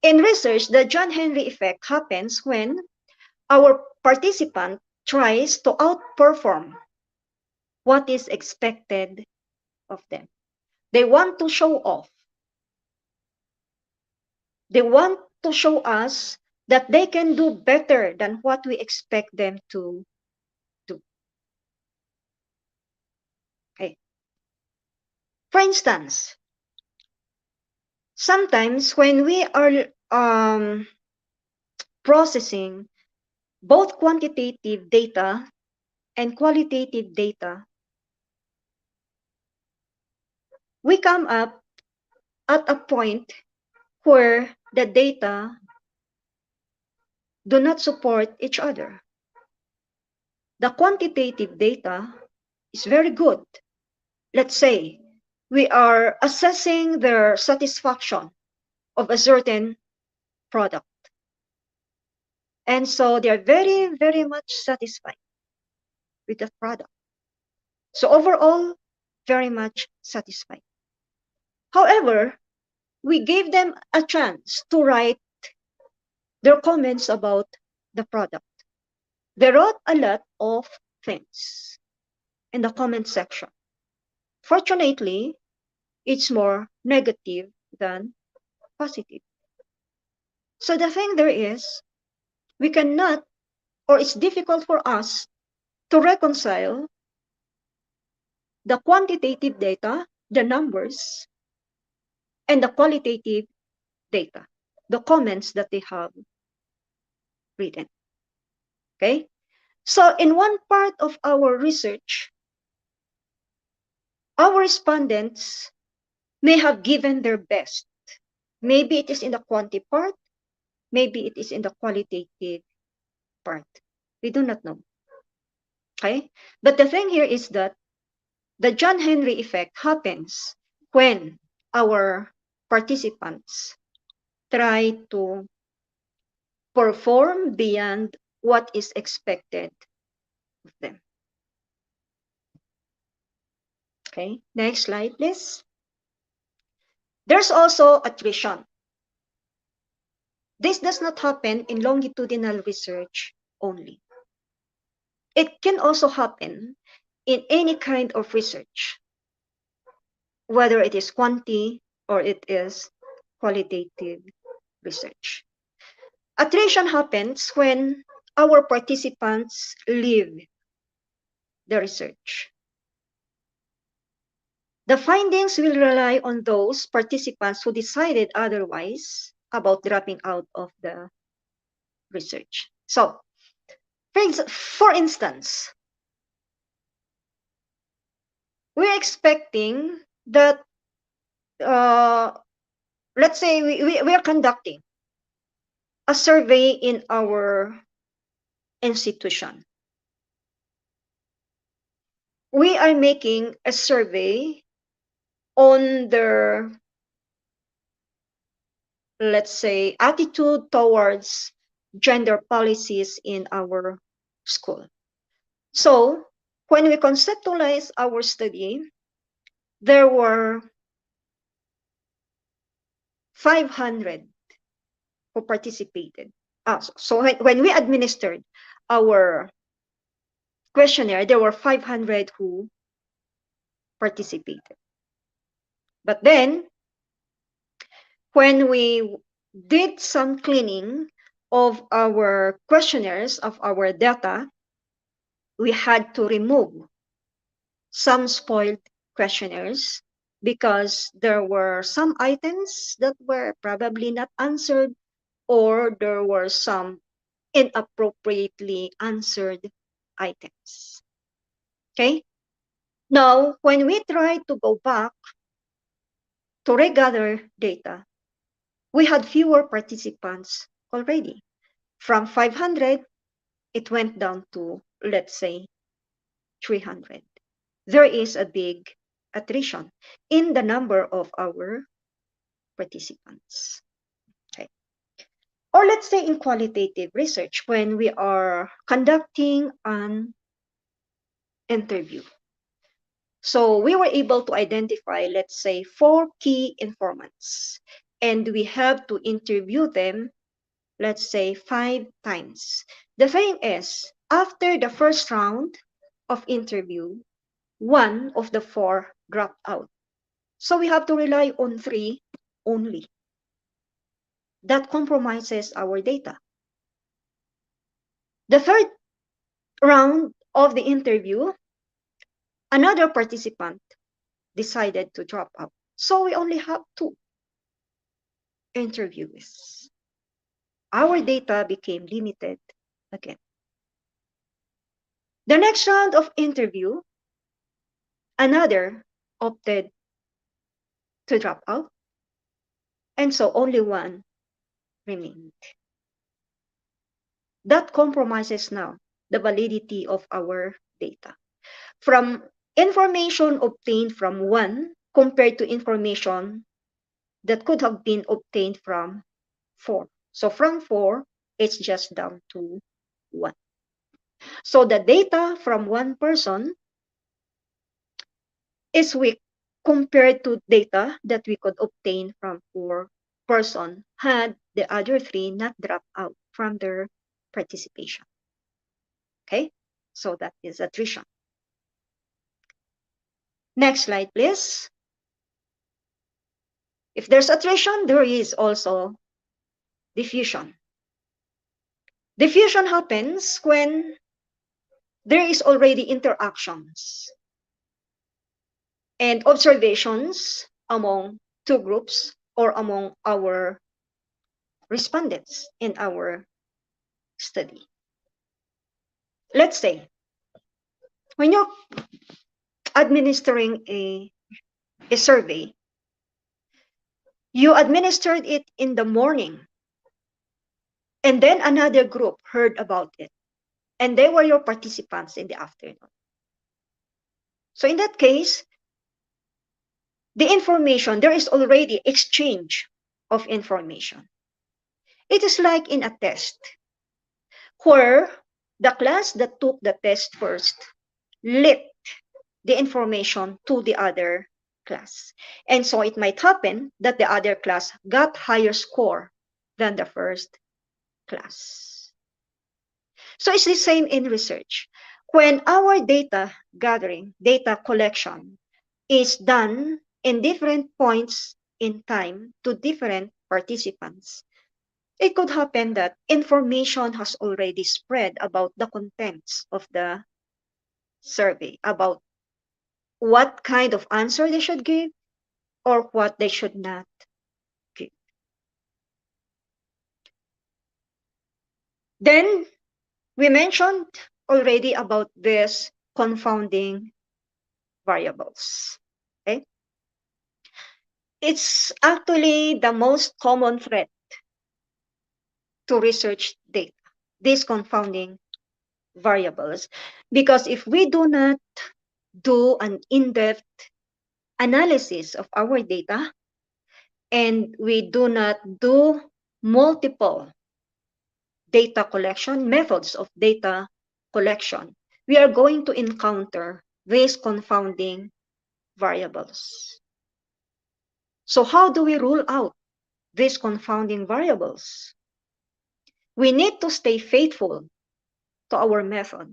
In research, the John Henry effect happens when our participant tries to outperform what is expected of them. They want to show off. They want to show us that they can do better than what we expect them to do. Okay. For instance, sometimes when we are processing both quantitative data and qualitative data, we come up at a point where the data do not support each other. The quantitative data is very good. Let's say we are assessing their satisfaction of a certain product. And so they're very, very much satisfied with the product. So overall, very much satisfied. However, we gave them a chance to write their comments about the product. They wrote a lot of things in the comment section. Fortunately, it's more negative than positive. So the thing there is, we cannot, or it's difficult for us to reconcile the quantitative data, the numbers, and the qualitative data, the comments that they have written. Okay? So in one part of our research, our respondents may have given their best. Maybe it is in the quantity part, maybe it is in the qualitative part. We do not know. Okay? But the thing here is that the John Henry effect happens when our participants try to perform beyond what is expected of them. Okay, next slide, please. There's also attrition. This does not happen in longitudinal research only. It can also happen in any kind of research, whether it is quantity or it is qualitative research. Attrition happens when our participants leave the research. The findings will rely on those participants who decided otherwise about dropping out of the research. So, for instance, we're expecting that, uh, let's say we are conducting a survey in our institution. We are making a survey on their, let's say, attitude towards gender policies in our school. So, when we conceptualize our study, there were 500 who participated. So when we administered our questionnaire, there were 500 who participated. But then, when we did some cleaning of our questionnaires, of our data, we had to remove some spoiled questionnaires because there were some items that were probably not answered, or there were some inappropriately answered items. Okay? Now, when we try to go back to regather data, we had fewer participants already. From 500, it went down to, let's say, 300. There is a big attrition in the number of our participants. Okay. Or let's say in qualitative research, when we are conducting an interview. So we were able to identify, let's say, 4 key informants, and we have to interview them, let's say, 5 times. The thing is, after the first round of interview, 1 of the 4 dropped out. So we have to rely on 3 only. That compromises our data. The third round of the interview, another participant decided to drop out. So we only have 2 interviewees. Our data became limited again. The next round of interview, another opted to drop out, and so only 1 remained. That compromises now the validity of our data. From information obtained from 1 compared to information that could have been obtained from 4. So from 4, it's just down to 1. So the data from 1 person is weak compared to data that we could obtain from 4 person had the other 3 not dropped out from their participation. Okay, so that is attrition. Next slide, please. If there's attrition, there is also diffusion. Diffusion happens when there is already interactions and observations among two groups or among our respondents in our study. Let's say when you're administering a survey, you administered it in the morning, and then another group heard about it, and they were your participants in the afternoon. So in that case, the information, there is already exchange of information. It is like in a test where the class that took the test first lit the information to the other class. And so it might happen that the other class got higher score than the first class. So it's the same in research. When our data gathering, data collection is done in different points in time to different participants, it could happen that information has already spread about the contents of the survey, about what kind of answer they should give or what they should not give. Then we mentioned already about this confounding variables. Okay? It's actually the most common threat to research data, these confounding variables. Because if we do not do an in-depth analysis of our data and we do not do multiple data collection, methods of data collection, we are going to encounter these confounding variables. So how do we rule out these confounding variables? We need to stay faithful to our method.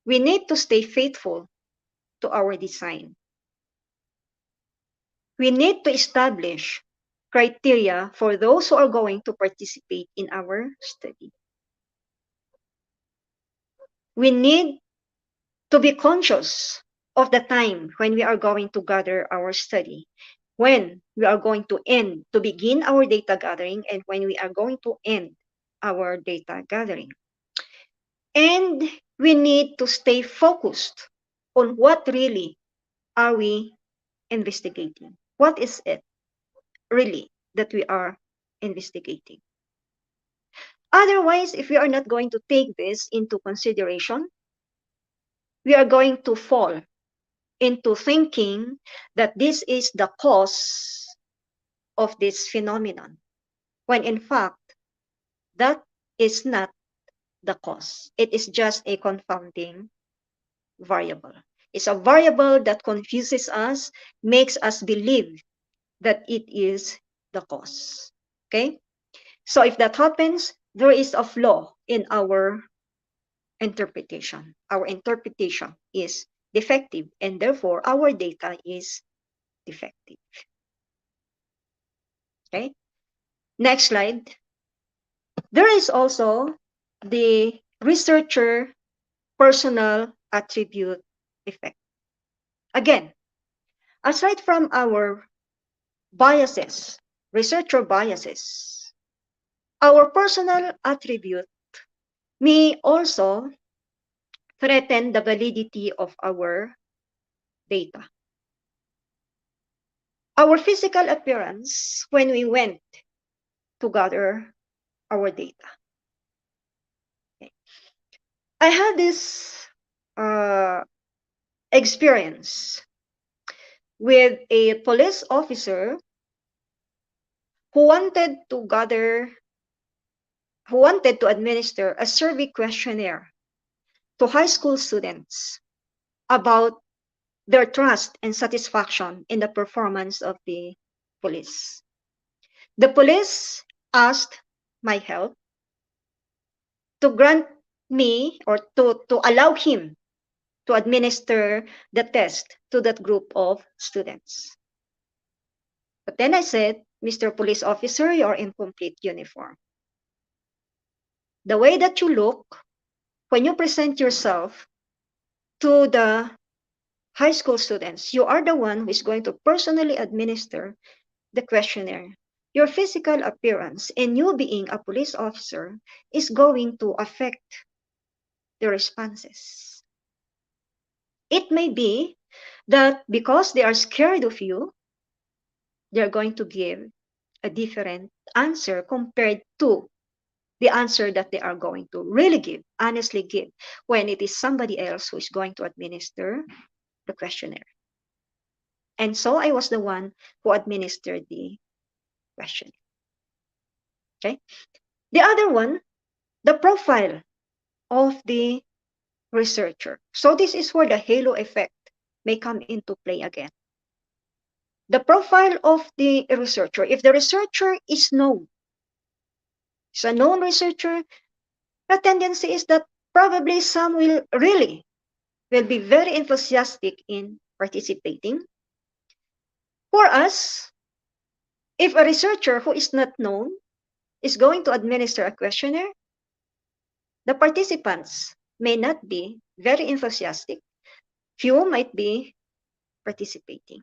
We need to stay faithful to our design. We need to establish criteria for those who are going to participate in our study. We need to be conscious of the time when we are going to gather our study, when we are going to begin our data gathering, and when we are going to end our data gathering. And we need to stay focused on what really are we investigating. What is it really that we are investigating? Otherwise, if we are not going to take this into consideration, we are going to fall into thinking that this is the cause of this phenomenon, when in fact, that is not the cause. It is just a confounding variable. It's a variable that confuses us, makes us believe that it is the cause. Okay? So if that happens, there is a flaw in our interpretation. Our interpretation is defective, and therefore our data is defective. Okay? Next slide. There is also the researcher personal attribute effect. Again, aside from our biases, researcher biases, our personal attribute may also threaten the validity of our data. Our physical appearance when we went to gather our data. Okay. I had this experience with a police officer who wanted to administer a survey questionnaire to high school students about their trust and satisfaction in the performance of the police. The police asked my help to grant me or to allow him to administer the test to that group of students. But then I said, Mr. Police Officer, you're in complete uniform. The way that you look when you present yourself to the high school students, you are the one who is going to personally administer the questionnaire. Your physical appearance and you being a police officer is going to affect the responses. It may be that because they are scared of you, they're going to give a different answer compared to the answer that they are going to really give, honestly give, when it is somebody else who is going to administer the questionnaire. And so I was the one who administered the questionnaire. Okay. The other one, the profile of the researcher. So this is where the halo effect may come into play again. The profile of the researcher. If the researcher is known, is a known researcher, the tendency is that probably some will be very enthusiastic in participating. For us, if a researcher who is not known is going to administer a questionnaire, the participants may not be very enthusiastic. Few might be participating.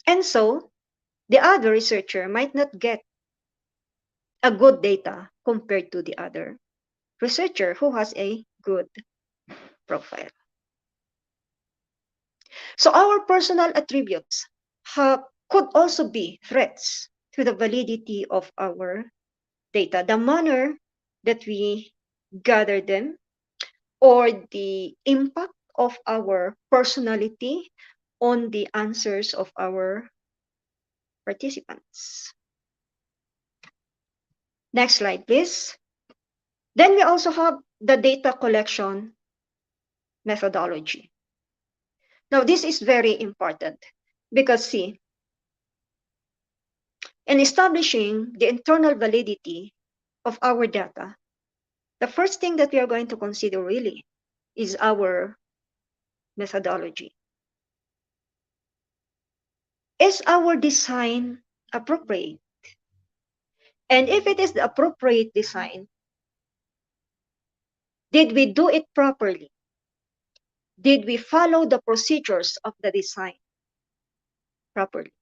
And so, the other researcher might not get a good data compared to the other researcher who has a good profile. So our personal attributes could also be threats to the validity of our data, the manner that we gather them, or the impact of our personality on the answers of our participants. Next slide, please. Then we also have the data collection methodology. Now, this is very important because, see, in establishing the internal validity of our data, the first thing that we are going to consider really is our methodology. Is our design appropriate? And if it is the appropriate design, did we do it properly? Did we follow the procedures of the design properly?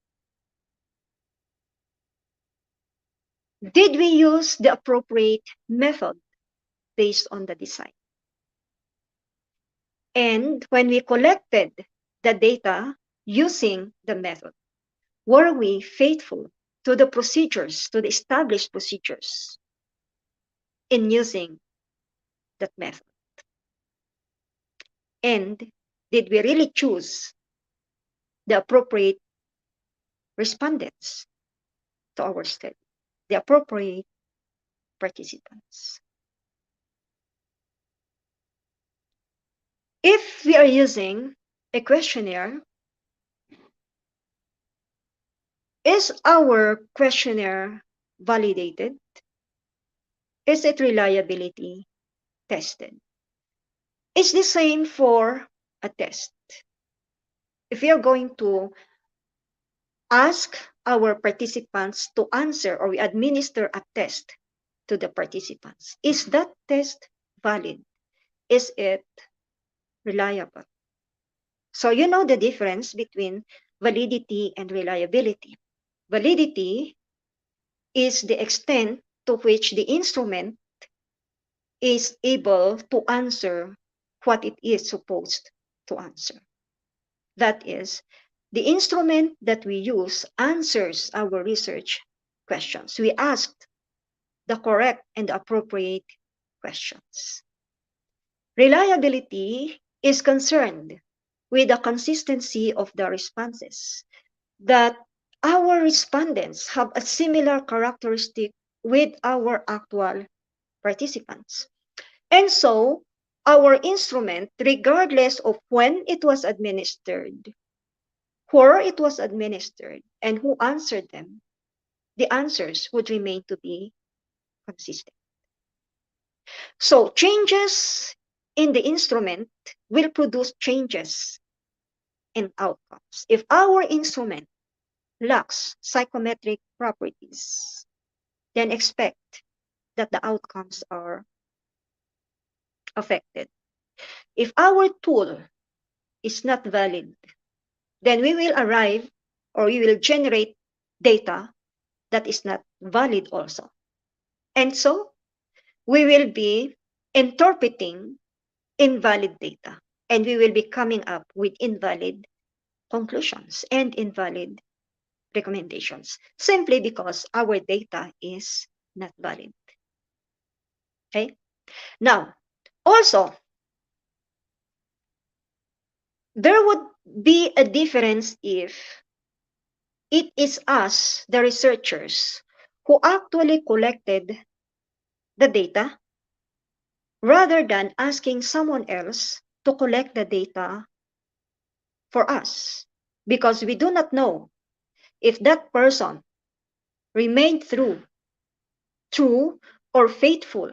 Did we use the appropriate method based on the design? And when we collected the data using the method, were we faithful to the procedures, to the established procedures in using that method? And did we really choose the appropriate respondents to our study, the appropriate participants? If we are using a questionnaire, is our questionnaire validated? Is it reliability tested? It's the same for a test. If we are going to ask our participants to answer, or we administer a test to the participants, is that test valid? Is it reliable? So you know the difference between validity and reliability. Validity is the extent to which the instrument is able to answer what it is supposed to answer. That is, the instrument that we use answers our research questions. We asked the correct and appropriate questions. Reliability is concerned with the consistency of the responses, that our respondents have a similar characteristic with our actual participants. And so, our instrument, regardless of when it was administered, where it was administered, and who answered them, the answers would remain to be consistent. So, changes in the instrument will produce changes in outcomes. If our instrument lacks psychometric properties, then expect that the outcomes are affected. If our tool is not valid, then we will arrive or we will generate data that is not valid also. And so we will be interpreting invalid data and we will be coming up with invalid conclusions and invalid recommendations simply because our data is not valid. Okay? Now, also, there would be a difference if it is us, the researchers, who actually collected the data rather than asking someone else to collect the data for us. Because we do not know if that person remained true or faithful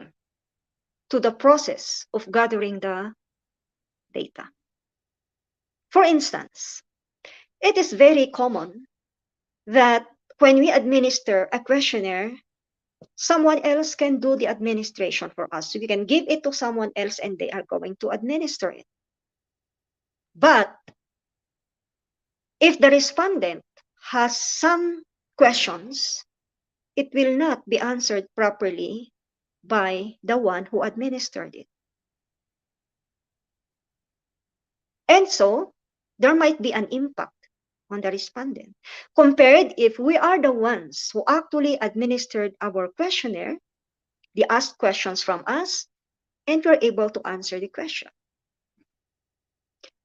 to the process of gathering the data. For instance, it is very common that when we administer a questionnaire, someone else can do the administration for us. So we can give it to someone else and they are going to administer it. But if the respondent has some questions, it will not be answered properly by the one who administered it. And so there might be an impact on the respondent. Compared if we are the ones who actually administered our questionnaire, they asked questions from us, and we're able to answer the question.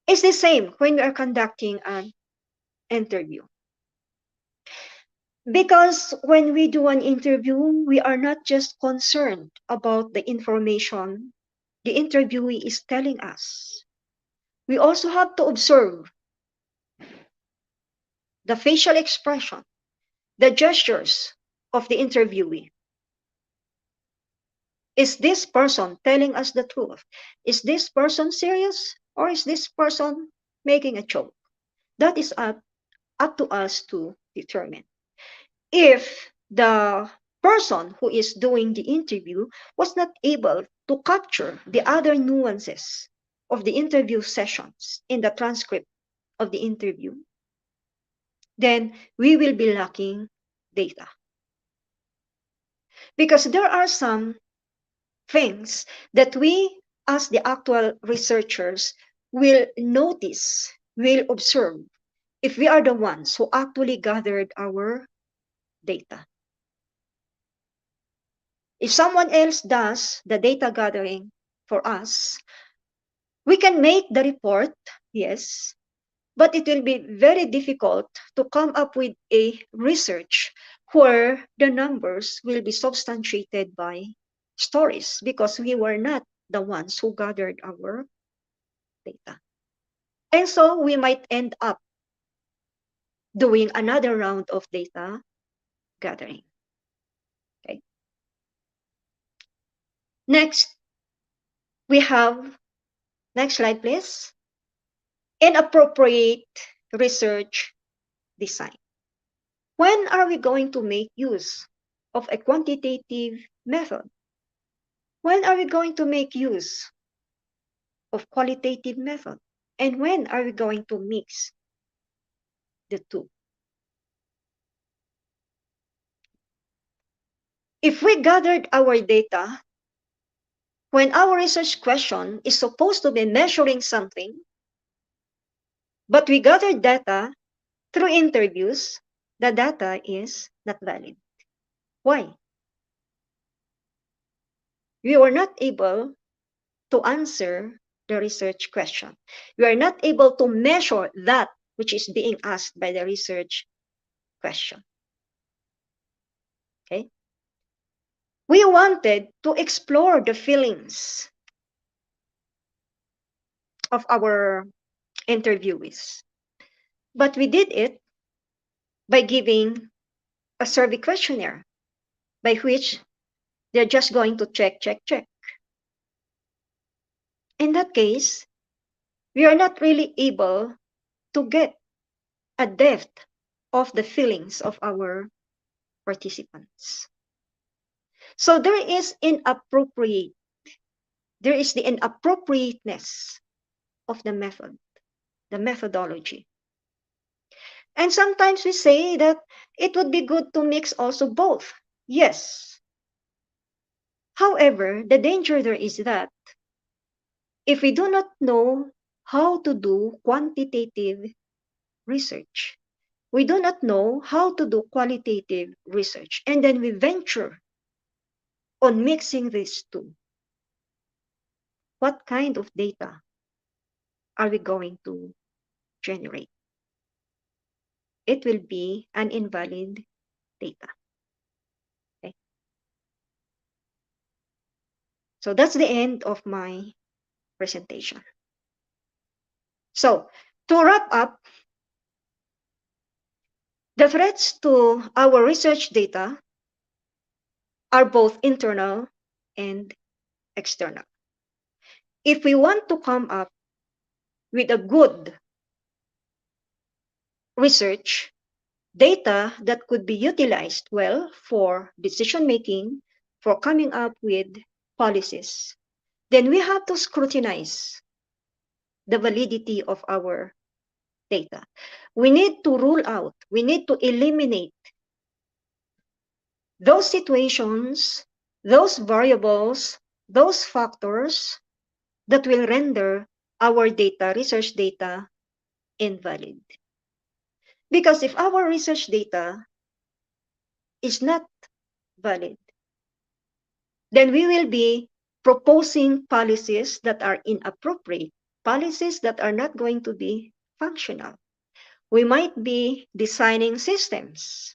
It's the same when we are conducting an interview. Because when we do an interview, we are not just concerned about the information the interviewee is telling us. We also have to observe the facial expression, the gestures of the interviewee. Is this person telling us the truth? Is this person serious? Or is this person making a joke? That is up to us to determine. If the person who is doing the interview was not able to capture the other nuances of the interview sessions in the transcript of the interview, then we will be lacking data. Because there are some things that we, as the actual researchers, will notice, will observe if we are the ones who actually gathered our data. If someone else does the data gathering for us, we can make the report, yes, but it will be very difficult to come up with a research where the numbers will be substantiated by stories because we were not the ones who gathered our data. And so we might end up doing another round of data gathering. Okay. Next, we have, next slide, please. Inappropriate research design. When are we going to make use of a quantitative method? When are we going to make use of qualitative method? And when are we going to mix the two? If we gathered our data, when our research question is supposed to be measuring something, but we gathered data through interviews, the data is not valid. Why? We were not able to answer the research question. We are not able to measure that which is being asked by the research question. Okay? We wanted to explore the feelings of our interviewees, but we did it by giving a survey questionnaire by which they're just going to check, check, check. In that case, we are not really able to get a depth of the feelings of our participants. So there is the inappropriateness of the method, the methodology. And sometimes we say that it would be good to mix also both. Yes. However, the danger there is that if we do not know how to do quantitative research, we do not know how to do qualitative research, and then we venture on mixing these two, what kind of data are we going to generate? It will be an invalid data. Okay? So that's the end of my presentation. So to wrap up, the threats to our research data are both internal and external. If we want to come up with a good research data that could be utilized well for decision making, for coming up with policies, then we have to scrutinize the validity of our data. We need to rule out, we need to eliminate those situations, those variables, those factors that will render our data, research data, invalid. Because if our research data is not valid, then we will be proposing policies that are inappropriate, policies that are not going to be functional. We might be designing systems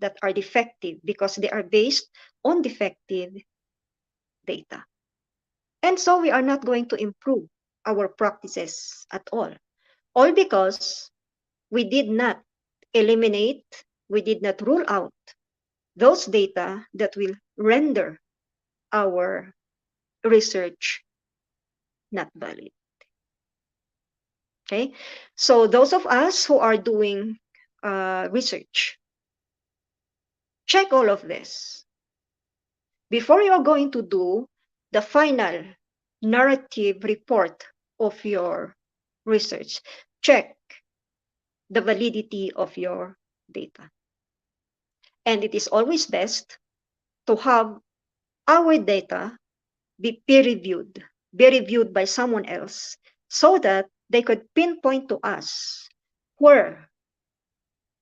that are defective because they are based on defective data. And so we are not going to improve our practices at all because we did not eliminate, we did not rule out those data that will render our research not valid. Okay, so those of us who are doing research, check all of this before you are going to do the final narrative report of your research. Check the validity of your data. And it is always best to have our data be reviewed by someone else so that they could pinpoint to us where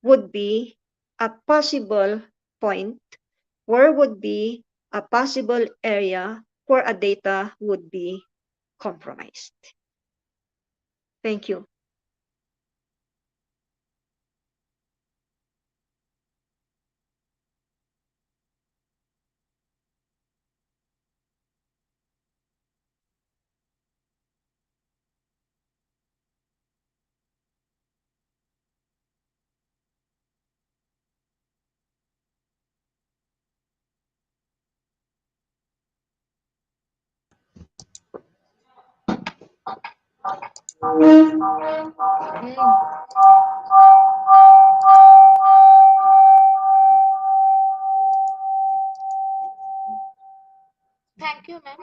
would be a possible point, where would be a possible area where a data would be compromised. Thank you. Hmm. Thank you, ma'am.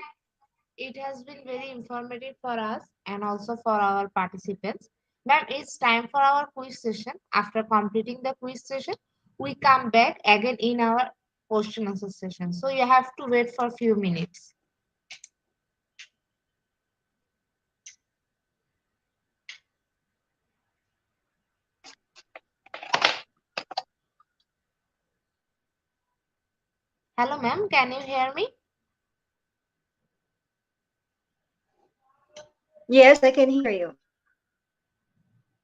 It has been very informative for us and also for our participants. Ma'am, it's time for our quiz session. After completing the quiz session, we come back again in our question answer session. So you have to wait for a few minutes. Hello, ma'am. Can you hear me? Yes, I can hear you.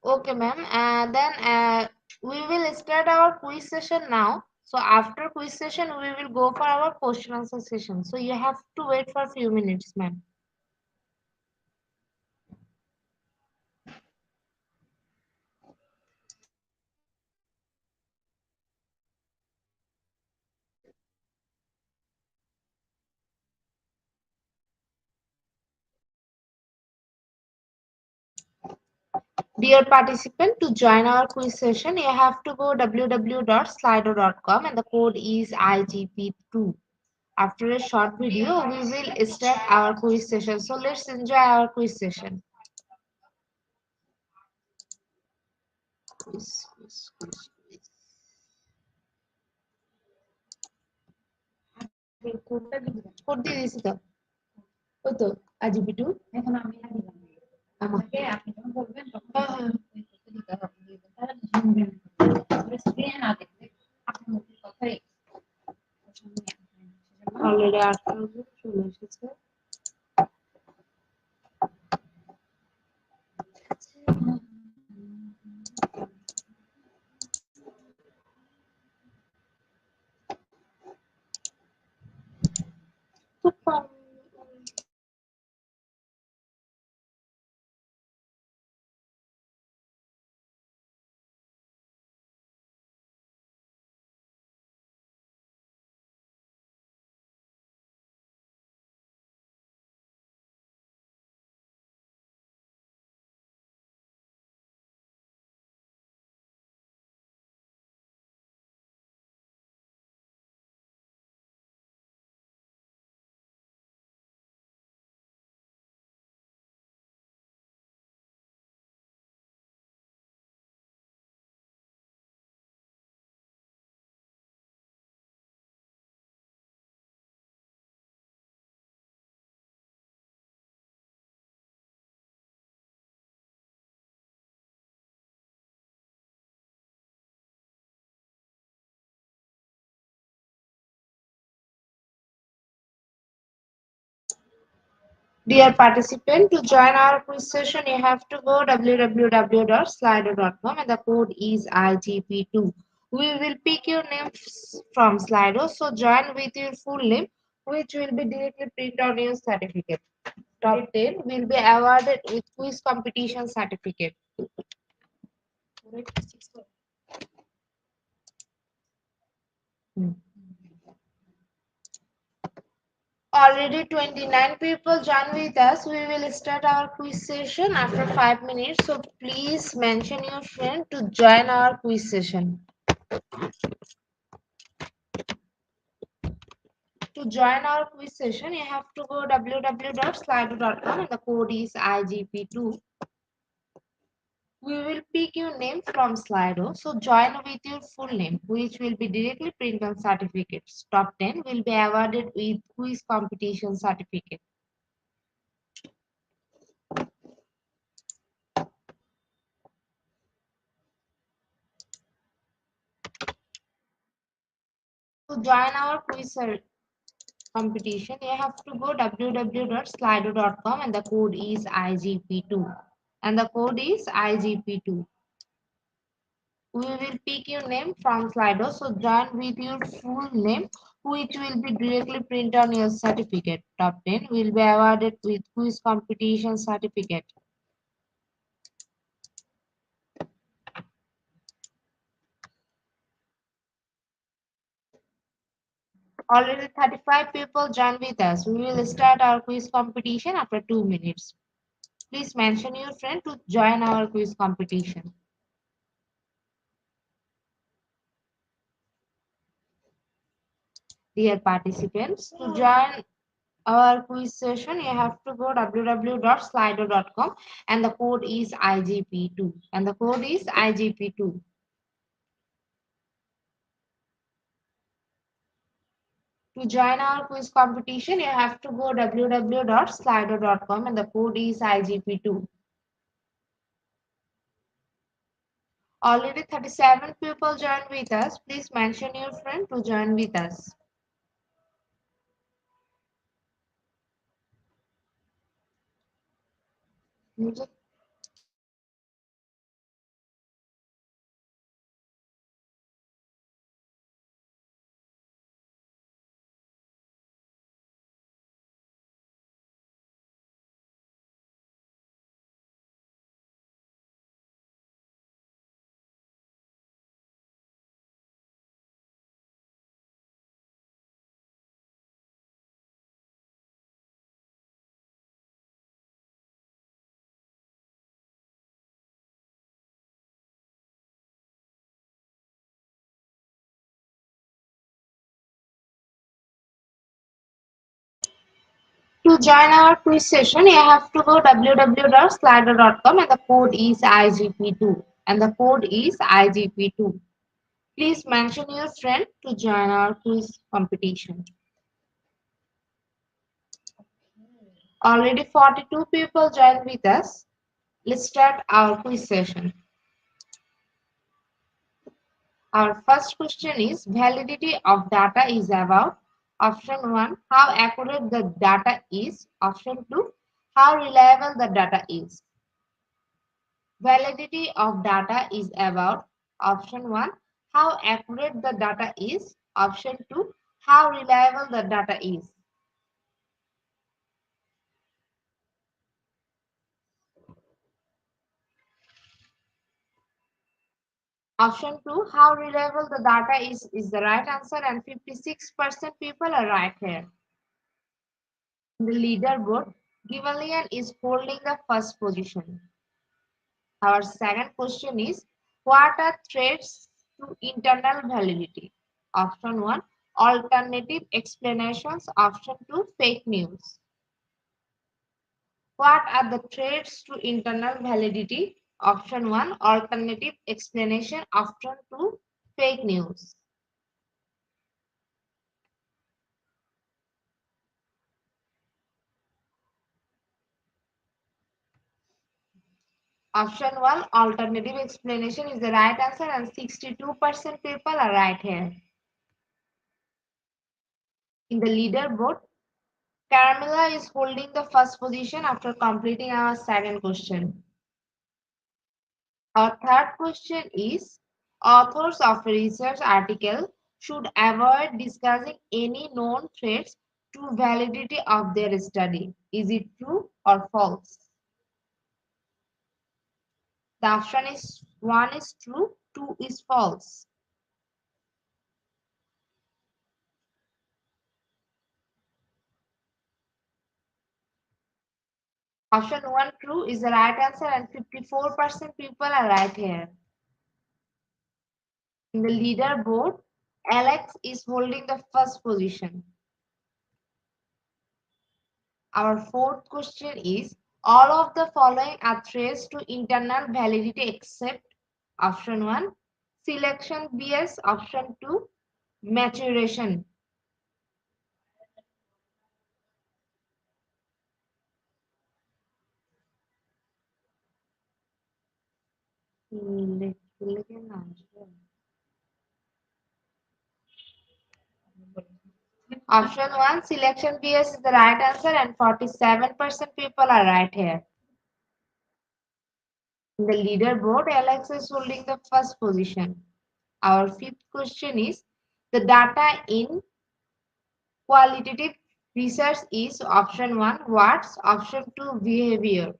Okay, ma'am. Then we will start our quiz session now. So after quiz session, we will go for our question answer session. So you have to wait for a few minutes, ma'am. Dear participant, to join our quiz session, you have to go www.slido.com and the code is IGP2. After a short video, we will start our quiz session. So let's enjoy our quiz session. Quiz. Code দিয়ে দিছি তো ওই তো IGP2 এখন আমি আমাকে আপনি যখন বলবেন তখন দিতে হবে তারা স্ক্রিনে না দেখতে আপনার মুখের কথাই অলরেডি 18 চলে এসেছে Dear participant, to join our quiz session, you have to go www.slido.com and the code is IGP2. We will pick your name from Slido, so join with your full name, which will be directly printed on your certificate. Top 10 will be awarded with quiz competition certificate. Hmm. Already 29 people join with us. We will start our quiz session after 5 minutes. So please mention your friend to join our quiz session. To join our quiz session, you have to go www.slido.com and the code is IGP2. We will pick your name from Slido. So join with your full name, which will be directly printed on certificates. Top 10 will be awarded with quiz competition certificate. To join our quiz competition, you have to go www.slido.com and the code is IGP2. And the code is IGP2. We will pick your name from Slido, so join with your full name, which will be directly printed on your certificate. Top 10 will be awarded with quiz competition certificate. Already 35 people join with us. We will start our quiz competition after 2 minutes. Please mention your friend to join our quiz competition. Dear participants, to join our quiz session, you have to go www.slido.com and the code is IGP2. And the code is IGP2. To join our quiz competition, you have to go www.slido.com and the code is IGP2. Already 37 people joined with us. Please mention your friend to join with us. To join our quiz session, you have to go www.slido.com and the code is IGP2 and the code is IGP2. Please mention your friend to join our quiz competition. Already 42 people joined with us. Let's start our quiz session. Our first question is validity of data is about option 1 how accurate the data is, option 2 how reliable the data is. Validity of data is about option 1 how accurate the data is, option 2 how reliable the data is. Option 2 how reliable the data is the right answer and 56% people are right here. In the leaderboard, Givalian is holding the first position. Our second question is, what are threats to internal validity? Option 1, alternative explanations. Option 2, fake news. What are the threats to internal validity? Option 1, alternative explanation. Option 2, fake news. Option 1, alternative explanation is the right answer and 62% people are right here. In the leaderboard, Carmela is holding the first position after completing our second question. Our third question is, authors of a research article should avoid discussing any known threats to validity of their study. Is it true or false? The option is 1 is true, 2 is false. Option 1 true is the right answer and 54% people are right here. In the leaderboard, Alex is holding the first position. Our fourth question is, all of the following are threats to internal validity except option 1, selection bias, option 2, maturation. Option 1, selection bias is the right answer and 47% people are right here. In the leaderboard, Alex is holding the first position. Our fifth question is, the data in qualitative research is option 1, words, option 2, behavior.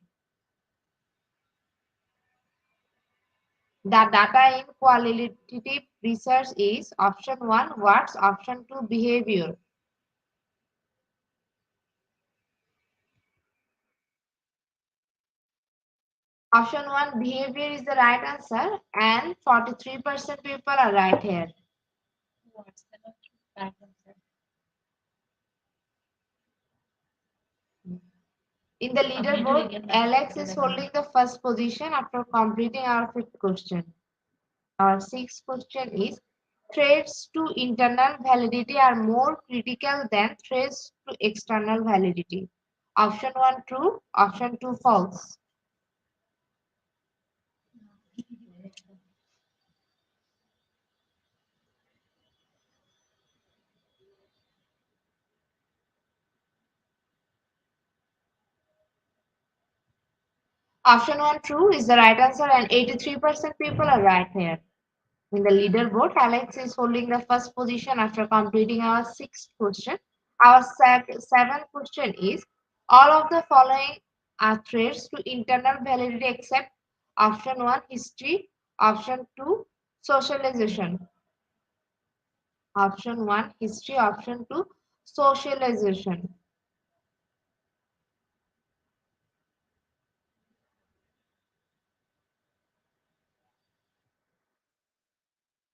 The data in qualitative research is option 1, words, option 2, behavior. Option 1, behavior is the right answer and 43% people are right here. In the leaderboard, Alex is holding the first position after completing our fifth question. Our sixth question is, threats to internal validity are more critical than threats to external validity. Option 1 true, option 2 false. Option 1 true is the right answer and 83% people are right here. In the leaderboard, Alex is holding the first position after completing our sixth question. Our seventh question is, all of the following are threats to internal validity except option 1, history, option 2, socialization. Option 1, history, option 2, socialization.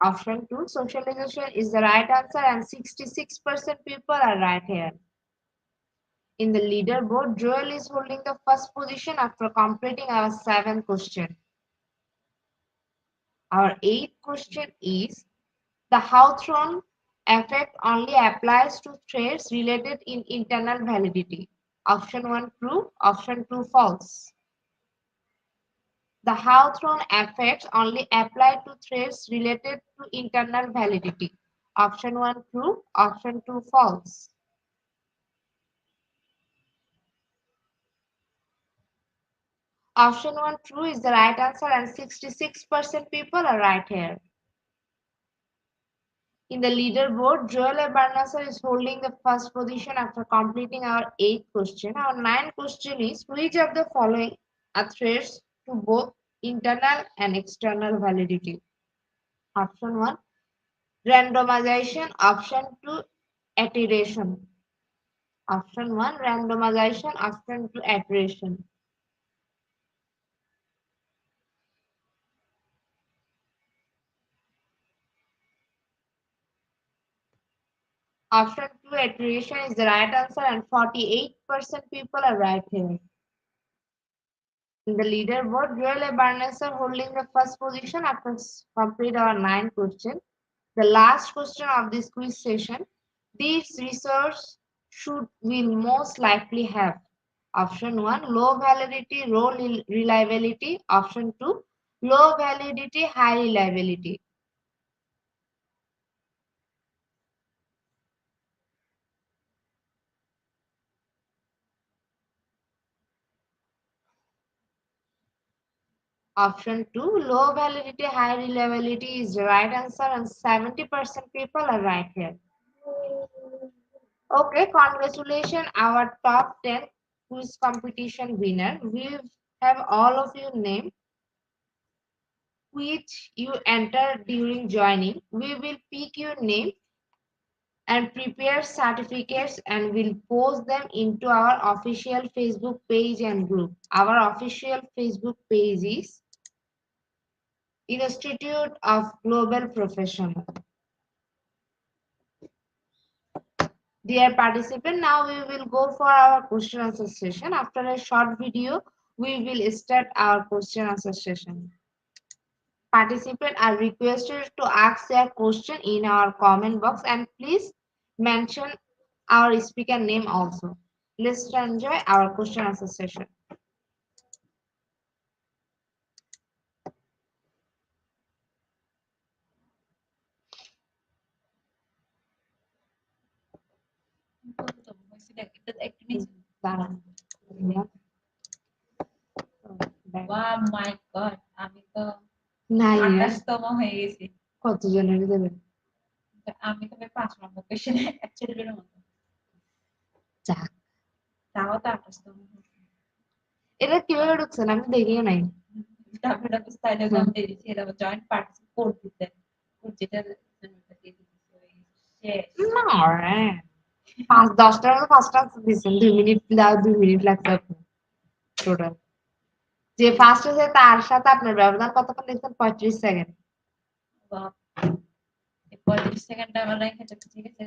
Option 2, socialization is the right answer and 66% people are right here. In the leaderboard, Joel is holding the first position after completing our 7th question. Our 8th question is, the Hawthorne effect only applies to threads related in internal validity. Option 1 true, option 2 false. The Hawthorne effects only apply to threads related to internal validity. Option 1 true, option 2 false. Option 1 true is the right answer and 66% people are right here. In the leaderboard, Joel Ebernaser is holding the first position after completing our 8th question. Our 9th question is, which of the following are threats to both internal and external validity? Option 1, randomization. Option 2, iteration. Option 1, randomization. Option 2, iteration. Option 2, iteration is the right answer and 48% people are right here. In the leaderboard, Joel Barnes are holding the first position after complete our 9th question. The last question of this quiz session. These research should will most likely have option 1 low validity, low reliability, option 2 low validity, high reliability. Option 2 low validity, high reliability is the right answer and 70% people are right here. Okay, congratulations, our top 10 quiz competition winner. We have all of you named which you entered during joining. We will pick your name and prepare certificates and will post them into our official Facebook page and group. Our official Facebook page is Institute of Global Professional. Dear participant, now we will go for our question answer session. After a short video, we will start our question answer session. Participants are requested to ask their question in our comment box and please mention our speaker name also. Let's enjoy our question answer session. দাঁড়ান। Wow, my God, আমি তো নাই 28তম হয়ে গেছি। কতজনের দেবেন? আমি তবে 5 নম্বর কোশ্চেনে অ্যাকচুয়ালি মতো। যাক, তাও তো 28তম। এটা কিভাবে ঢুকছেন? আমি দেখিও নাই। তারপরে স্টাইলে দাম দিয়ে দিয়েছি, এটা জয়েন্ট পার্টিসিপেট কোড দিতে। যেটা না 10টার মধ্যে 5টা দিচ্ছেন, 2 মিনিট 2 মিনিট লাগছে আপনার টোটাল। যে ফার্স্ট হয়েছে তার সাথে আপনার ব্যবধান কতক্ষণ দেখছেন? 35 সেকেন্ড। 35 সেকেন্ড আমার রেখে ঠিক আছে।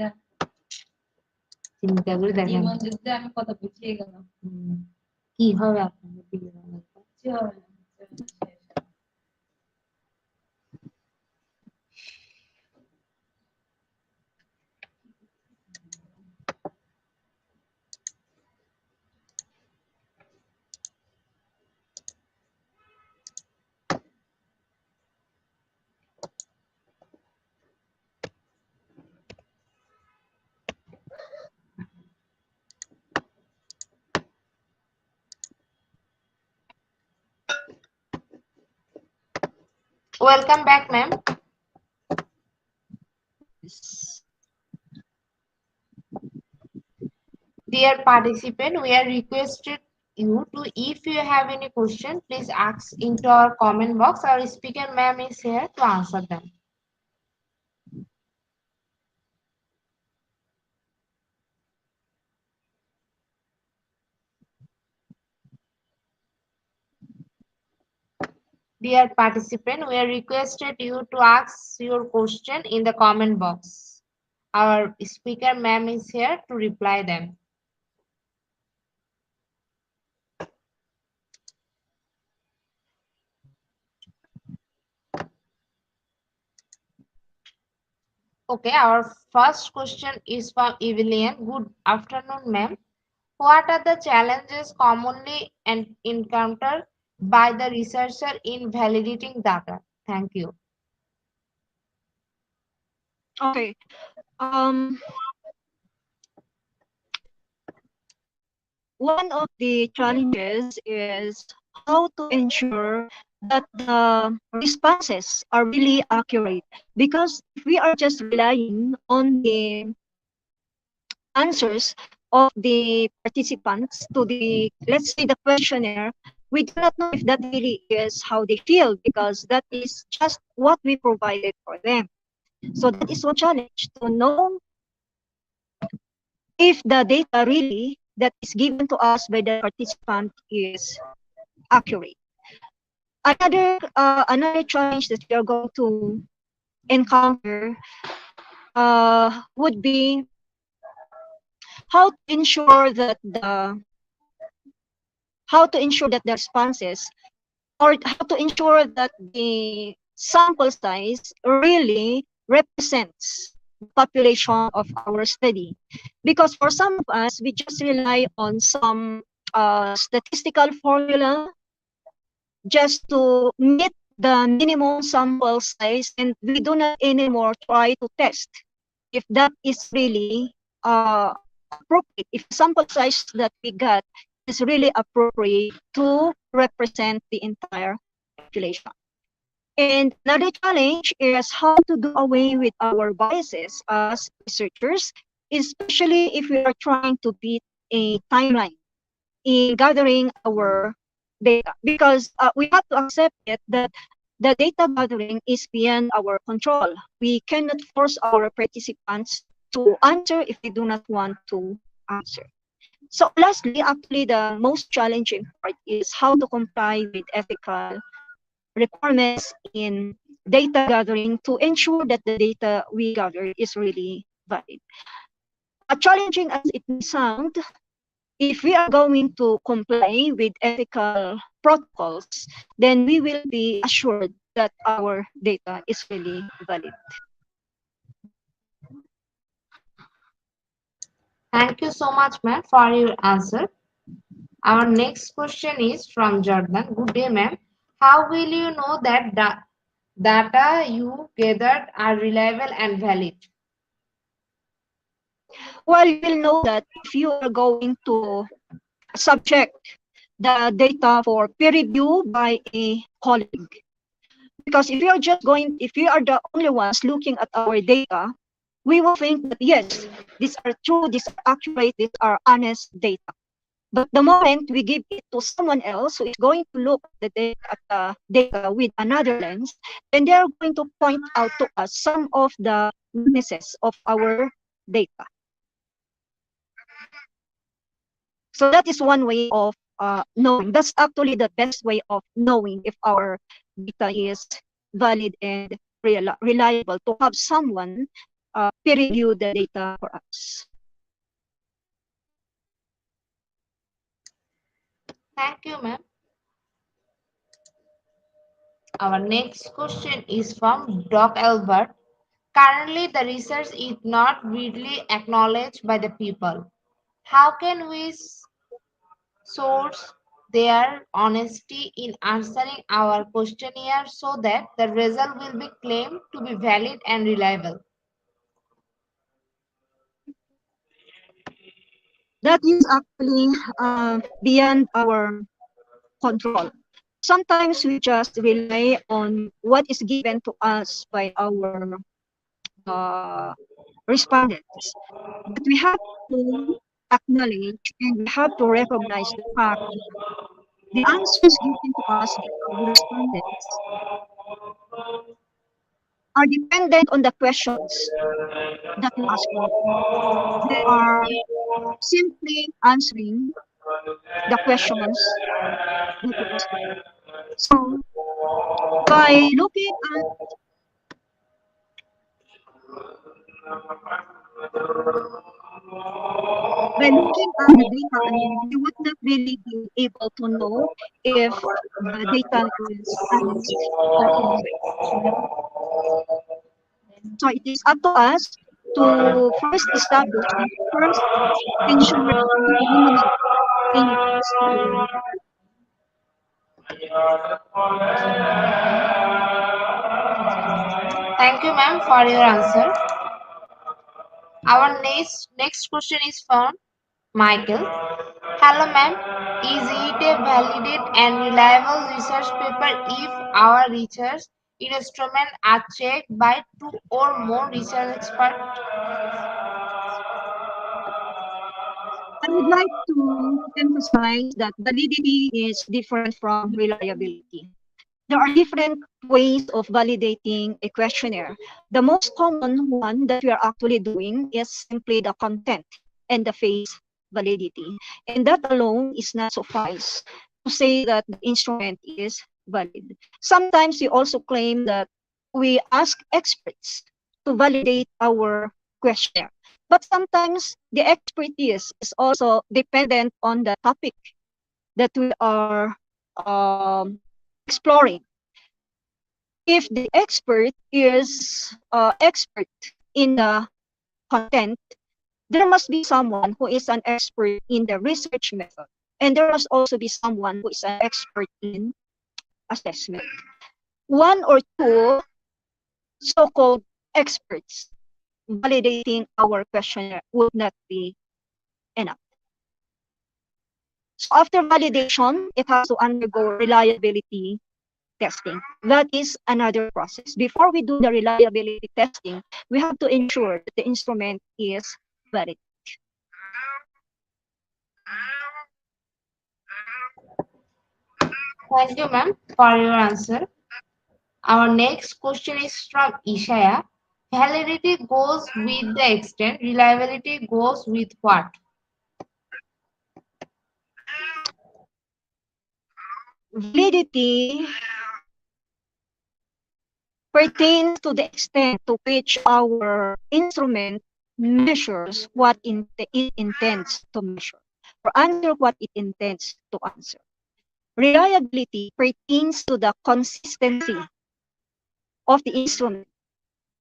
চিন্তা করে দেখেন জীবন যুদ্ধে আমি কত পিছিয়ে গেলাম। কি হবে আপনাদের দিকে? কি হবে? Welcome back, ma'am. Dear participant, we are requested you to, if you have any question, please ask into our comment box. Our speaker ma'am is here to answer them. Dear participant, we are requested you to ask your question in the comment box. Our speaker ma'am is here to reply them. Okay, our first question is from Evelyn. Good afternoon, ma'am. What are the challenges commonly encountered by the researcher in validating data? Thank you. Okay. Um, One of the challenges is how to ensure that the responses are really accurate. Because if we are just relying on the answers of the participants to the, let's say, the questionnaire, we do not know if that really is how they feel because that is just what we provided for them. So that is one challenge to know if the data really that is given to us by the participant is accurate. Another challenge that we are going to encounter would be how to ensure that the responses, or how to ensure that the sample size really represents the population of our study. Because for some of us, we just rely on some statistical formula just to meet the minimum sample size, and we do not anymore try to test if that is really appropriate, if sample size that we got is really appropriate to represent the entire population. And another challenge is how to do away with our biases as researchers, especially if we are trying to beat a timeline in gathering our data, because we have to accept it that the data gathering is beyond our control. We cannot force our participants to answer if they do not want to answer. So lastly, actually the most challenging part is how to comply with ethical requirements in data gathering to ensure that the data we gather is really valid. Challenging as it may sound, if we are going to comply with ethical protocols, then we will be assured that our data is really valid. Thank you so much, ma'am, for your answer. Our next question is from Jordan. Good day, ma'am. How will you know that data you gathered are reliable and valid? Well, you will know that if you are going to subject the data for peer review by a colleague. Because if you are the only ones looking at our data, we will think that yes, these are true, these are accurate, these are honest data. But the moment we give it to someone else who is going to look at the data with another lens, then they are going to point out to us some of the weaknesses of our data. So that is one way of knowing. That's actually the best way of knowing if our data is valid and reliable, to have someone peer review the data for us. Thank you, ma'am. Our next question is from Doc Albert. Currently, the research is not widely acknowledged by the people. How can we source their honesty in answering our questionnaire so that the result will be claimed to be valid and reliable? That is actually beyond our control. Sometimes we just rely on what is given to us by our uh, respondents. But we have to acknowledge and we have to recognize the fact that the answers given to us by our respondents are dependent on the questions that we ask for. They are simply answering the questions that we ask for. So by looking at the data alone, we would not really be able to know if the data is honest or incorrect. So it is up to us to first establish the first tension unit in history. Thank you, ma'am, for your answer. Our next question is from Michael. Hello, ma'am. Is it a valid and reliable research paper if our research instruments are checked by two or more research experts? I would like to emphasize that validity is different from reliability. There are different ways of validating a questionnaire. The most common one that we are actually doing is simply the content and the phase validity. And that alone is not suffice to say that the instrument is valid. Sometimes we also claim that we ask experts to validate our questionnaire. But sometimes the expertise is also dependent on the topic that we are um, exploring. If the expert is expert in the content, there must be someone who is an expert in the research method. And there must also be someone who is an expert in assessment. One or two so-called experts validating our questionnaire would not be enough. So after validation, it has to undergo reliability testing. That is another process. Before we do the reliability testing, we have to ensure that the instrument is valid. Thank you, ma'am, for your answer. Our next question is from Ishaya. Validity goes with the extent, reliability goes with what? Validity pertains to the extent to which our instrument measures what it intends to measure or answer what it intends to answer. Reliability pertains to the consistency of the instrument,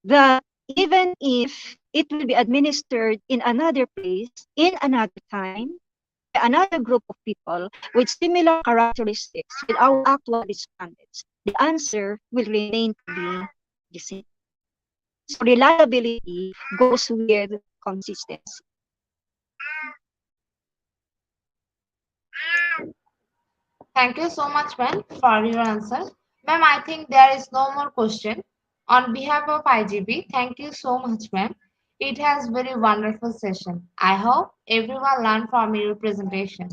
that even if it will be administered in another place, in another time, by another group of people with similar characteristics with our actual respondents, the answer will remain to be the same. So reliability goes with consistency. Thank you so much, ma'am, for your answer. Ma'am, I think there is no more question. On behalf of IGB, thank you so much, ma'am. It has very wonderful session. I hope everyone learned from your presentation.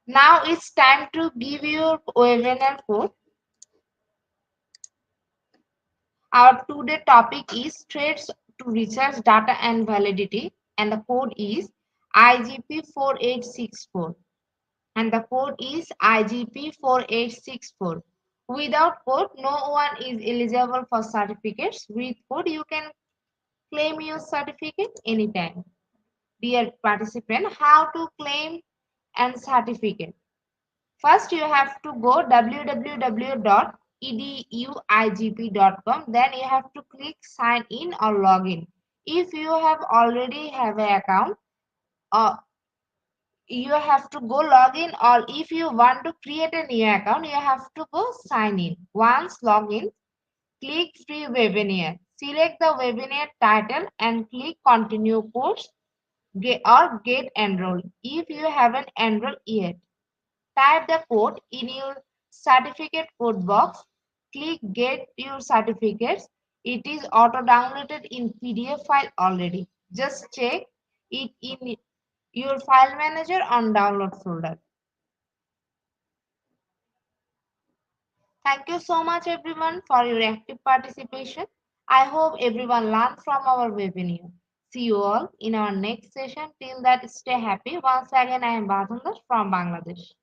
Now it's time to give your webinar code. Our today topic is threats to research data and validity, and the code is IGP4864. And the code is IGP4864. Without code, no one is eligible for certificates. With code, you can claim your certificate anytime. Dear participant, how to claim and certificate? First, you have to go www.eduigp.com. Then you have to click sign in or log in. If you have already have an account, uh, you have to go log in, or if you want to create a new account, you have to go sign in. Once log in, click free webinar. Select the webinar title and click continue course or get enrolled. If you haven't enrolled yet, type the code in your certificate code box. Click get your certificates. It is auto downloaded in PDF file already. Just check it in your file manager on download folder. Thank you so much everyone for your active participation. I hope everyone learned from our webinar. See you all in our next session. Till that, stay happy. Once again, I am Batundar from Bangladesh.